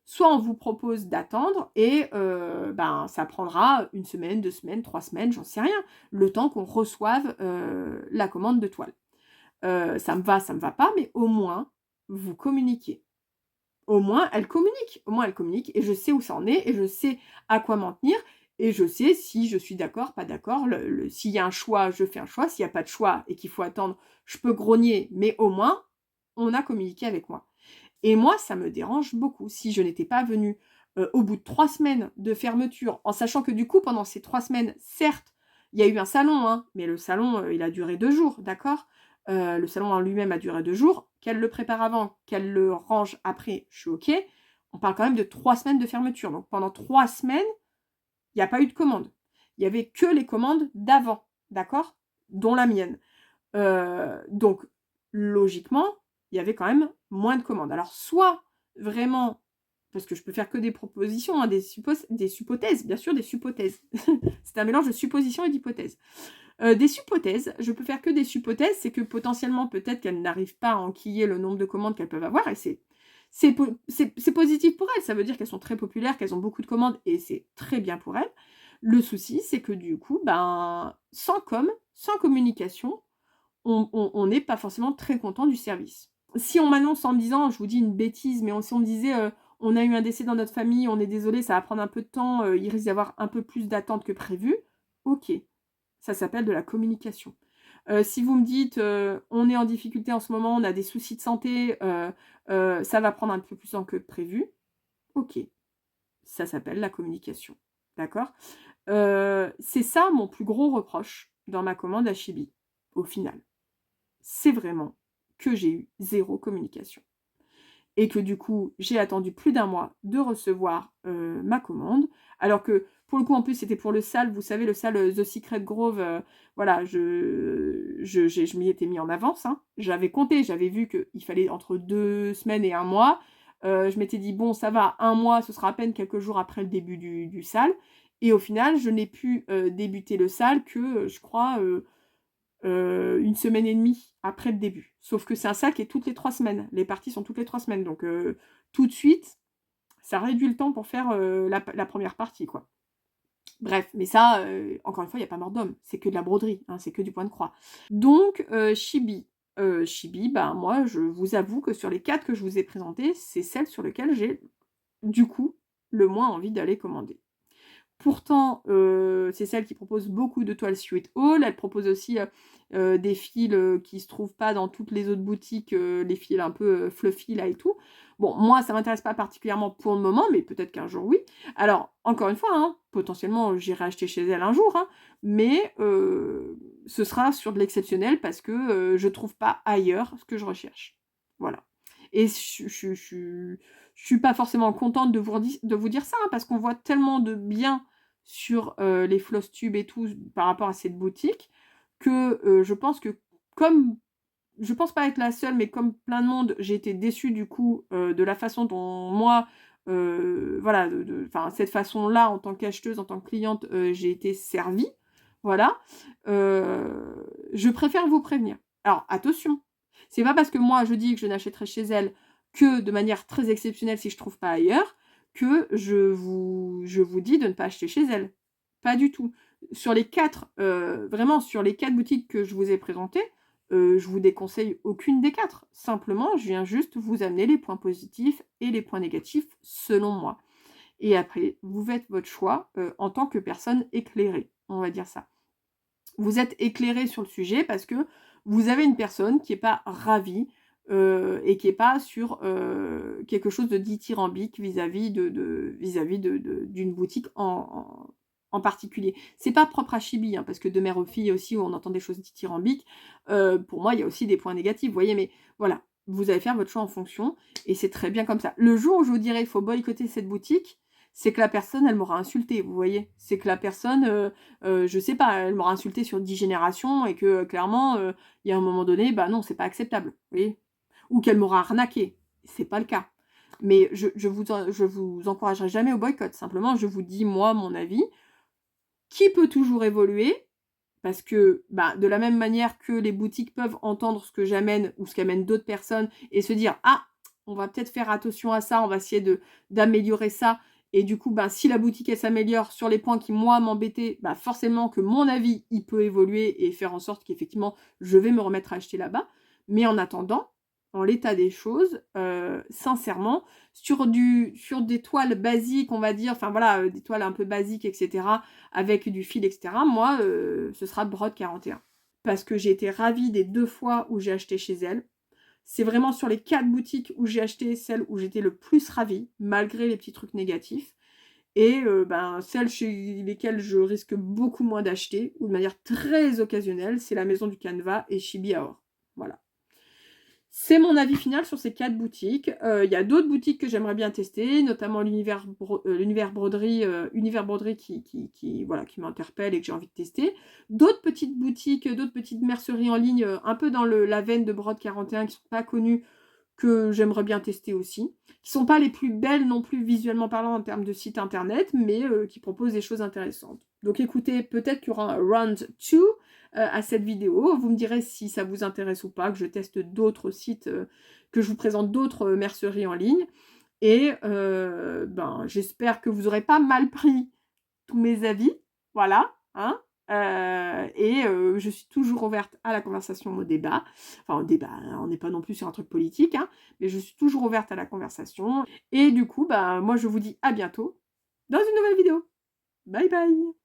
soit on vous propose d'attendre et ben, ça prendra 1 semaine, 2 semaines, 3 semaines, j'en sais rien, le temps qu'on reçoive, la commande de toile. Ça me va pas, mais au moins, vous communiquez. Au moins elle communique et je sais où ça en est et je sais à quoi m'en tenir et je sais si je suis d'accord, pas d'accord. S'il y a un choix, je fais un choix. S'il y a pas de choix et qu'il faut attendre, je peux grogner, mais au moins, on a communiqué avec moi. Et moi, ça me dérange beaucoup. Si je n'étais pas venue, au bout de 3 semaines de fermeture, en sachant que du coup, pendant ces 3 semaines, certes, il y a eu un salon, hein, mais le salon, il a duré 2 jours, d'accord? Le salon en lui-même a duré 2 jours. Qu'elle le prépare avant, qu'elle le range après, je suis OK. On parle quand même de 3 semaines de fermeture. Donc pendant 3 semaines, il n'y a pas eu de commande. Il y avait que les commandes d'avant, d'accord? Dont la mienne. Donc logiquement, il y avait quand même moins de commandes. Alors soit vraiment, parce que je peux faire que des propositions, hein, des suppothèses, bien sûr des suppothèses. C'est un mélange de suppositions et d'hypothèses. Des suppothèses, je peux faire que des suppothèses, c'est que potentiellement peut-être qu'elles n'arrivent pas à enquiller le nombre de commandes qu'elles peuvent avoir et c'est positif pour elles, ça veut dire qu'elles sont très populaires, qu'elles ont beaucoup de commandes et c'est très bien pour elles. Le souci, c'est que du coup, ben, sans communication, on n'est pas forcément très content du service. Si on m'annonce en me disant, je vous dis une bêtise, mais si on me disait, «On a eu un décès dans notre famille, on est désolé, ça va prendre un peu de temps, il risque d'y avoir un peu plus d'attente que prévu», OK, ça s'appelle de la communication. Si vous me dites, «On est en difficulté en ce moment, on a des soucis de santé, ça va prendre un peu plus de temps que prévu», OK, ça s'appelle la communication. D'accord? C'est ça mon plus gros reproche dans ma commande à Chibi, au final. C'est vraiment que j'ai eu zéro communication et que du coup, j'ai attendu plus d'un mois de recevoir, ma commande. Alors que pour le coup, en plus, c'était pour le sale, vous savez, le sale, The Secret Grove, voilà, je m'y étais mis en avance, hein. J'avais compté, j'avais vu qu'il fallait entre 2 semaines et 1 mois. Je m'étais dit: «Bon, ça va, 1 mois, ce sera à peine quelques jours après le début du sale» et au final, je n'ai pu, débuter le sale que, je crois, 1 semaine et demie après le début. Sauf que c'est un sac qui est toutes les 3 semaines. Les parties sont toutes les 3 semaines, donc tout de suite, ça réduit le temps pour faire, la 1re partie, quoi. Bref, mais ça, encore une fois, il y a pas mort d'homme. C'est que de la broderie, hein, c'est que du point de croix. Donc Chibi. Chibi, ben, moi, je vous avoue que sur les 4 que je vous ai présentés, c'est celle sur lequel j'ai, du coup, le moins envie d'aller commander. Pourtant, c'est celle qui propose beaucoup de toiles Sweet Haul. Elle propose aussi des fils qui se trouvent pas dans toutes les autres boutiques, les fils un peu fluffy là et tout. Bon, moi, ça m'intéresse pas particulièrement pour le moment, mais peut-être qu'un jour, oui. Alors, encore une fois, hein, potentiellement, j'irai acheter chez elle un jour, hein, mais ce sera sur de l'exceptionnel parce que je trouve pas ailleurs ce que je recherche. Voilà. Et je suis pas forcément contente de vous dire ça, hein, parce qu'on voit tellement de bien sur les floss tubes et tout par rapport à cette boutique que je pense que comme je pense pas être la seule, mais comme plein de monde, j'ai été déçue du coup de la façon dont moi, voilà, enfin cette façon-là en tant qu'acheteuse, en tant que cliente, j'ai été servie, voilà. Je préfère vous prévenir. Alors attention, c'est pas parce que moi je dis que je n'achèterai chez elle que de manière très exceptionnelle si je trouve pas ailleurs, que je vous dis de ne pas acheter chez elle. Pas du tout. Sur les 4, vraiment sur les 4 boutiques que je vous ai présentées, je vous déconseille aucune des 4. Simplement, je viens juste vous amener les points positifs et les points négatifs selon moi. Et après, vous faites votre choix en tant que personne éclairée, on va dire ça. Vous êtes éclairé sur le sujet parce que vous avez une personne qui n'est pas ravie et qui n'est pas sur quelque chose de dithyrambique vis-à-vis d'une boutique en particulier. C'est pas propre à Chibi, hein, parce que de mère aux filles aussi, où on entend des choses dithyrambiques, pour moi, il y a aussi des points négatifs, vous voyez, mais voilà, vous allez faire votre choix en fonction, et c'est très bien comme ça. Le jour où je vous dirai, il faut boycotter cette boutique, c'est que la personne, elle m'aura insulté, vous voyez. C'est que la personne, je sais pas, elle m'aura insulté sur 10 générations, et que clairement, il y a un moment donné, bah non, c'est pas acceptable, vous voyez. Ou qu'elle m'aura arnaqué, c'est pas le cas. Mais je vous encouragerai jamais au boycott, simplement, je vous dis, moi, mon avis, qui peut toujours évoluer, parce que bah, de la même manière que les boutiques peuvent entendre ce que j'amène ou ce qu'amènent d'autres personnes et se dire « Ah, on va peut-être faire attention à ça, on va essayer d'améliorer ça. » Et du coup, bah, si la boutique elle s'améliore sur les points qui, moi, m'embêtaient, bah, forcément que mon avis, il peut évoluer et faire en sorte qu'effectivement, je vais me remettre à acheter là-bas. Mais en attendant, en l'état des choses, sincèrement, sur des toiles basiques, on va dire, enfin voilà, des toiles un peu basiques, etc., avec du fil, etc., moi, ce sera Brode 41. Parce que j'ai été ravie des 2 fois où j'ai acheté chez elle. C'est vraiment sur les 4 boutiques où j'ai acheté celle où j'étais le plus ravie, malgré les petits trucs négatifs. Et ben, celles chez lesquelles je risque beaucoup moins d'acheter, ou de manière très occasionnelle, c'est la Maison du Canevas et Chibi Aor. Voilà. C'est mon avis final sur ces 4 boutiques. Il y a d'autres boutiques que j'aimerais bien tester, notamment l'univers broderie, voilà, qui m'interpelle et que j'ai envie de tester. D'autres petites boutiques, d'autres petites merceries en ligne, un peu dans la veine de Brode 41 qui ne sont pas connues, que j'aimerais bien tester aussi. Qui ne sont pas les plus belles non plus visuellement parlant en termes de site internet, mais qui proposent des choses intéressantes. Donc écoutez, peut-être qu'il y aura un round 2 à cette vidéo. Vous me direz si ça vous intéresse ou pas, que je teste d'autres sites, que je vous présente d'autres merceries en ligne. Et ben, j'espère que vous n'aurez pas mal pris tous mes avis. Voilà, hein. Je suis toujours ouverte à la conversation, au débat. Enfin, au débat, hein, on n'est pas non plus sur un truc politique, hein, mais je suis toujours ouverte à la conversation. Et du coup, bah, moi, je vous dis à bientôt dans une nouvelle vidéo. Bye bye!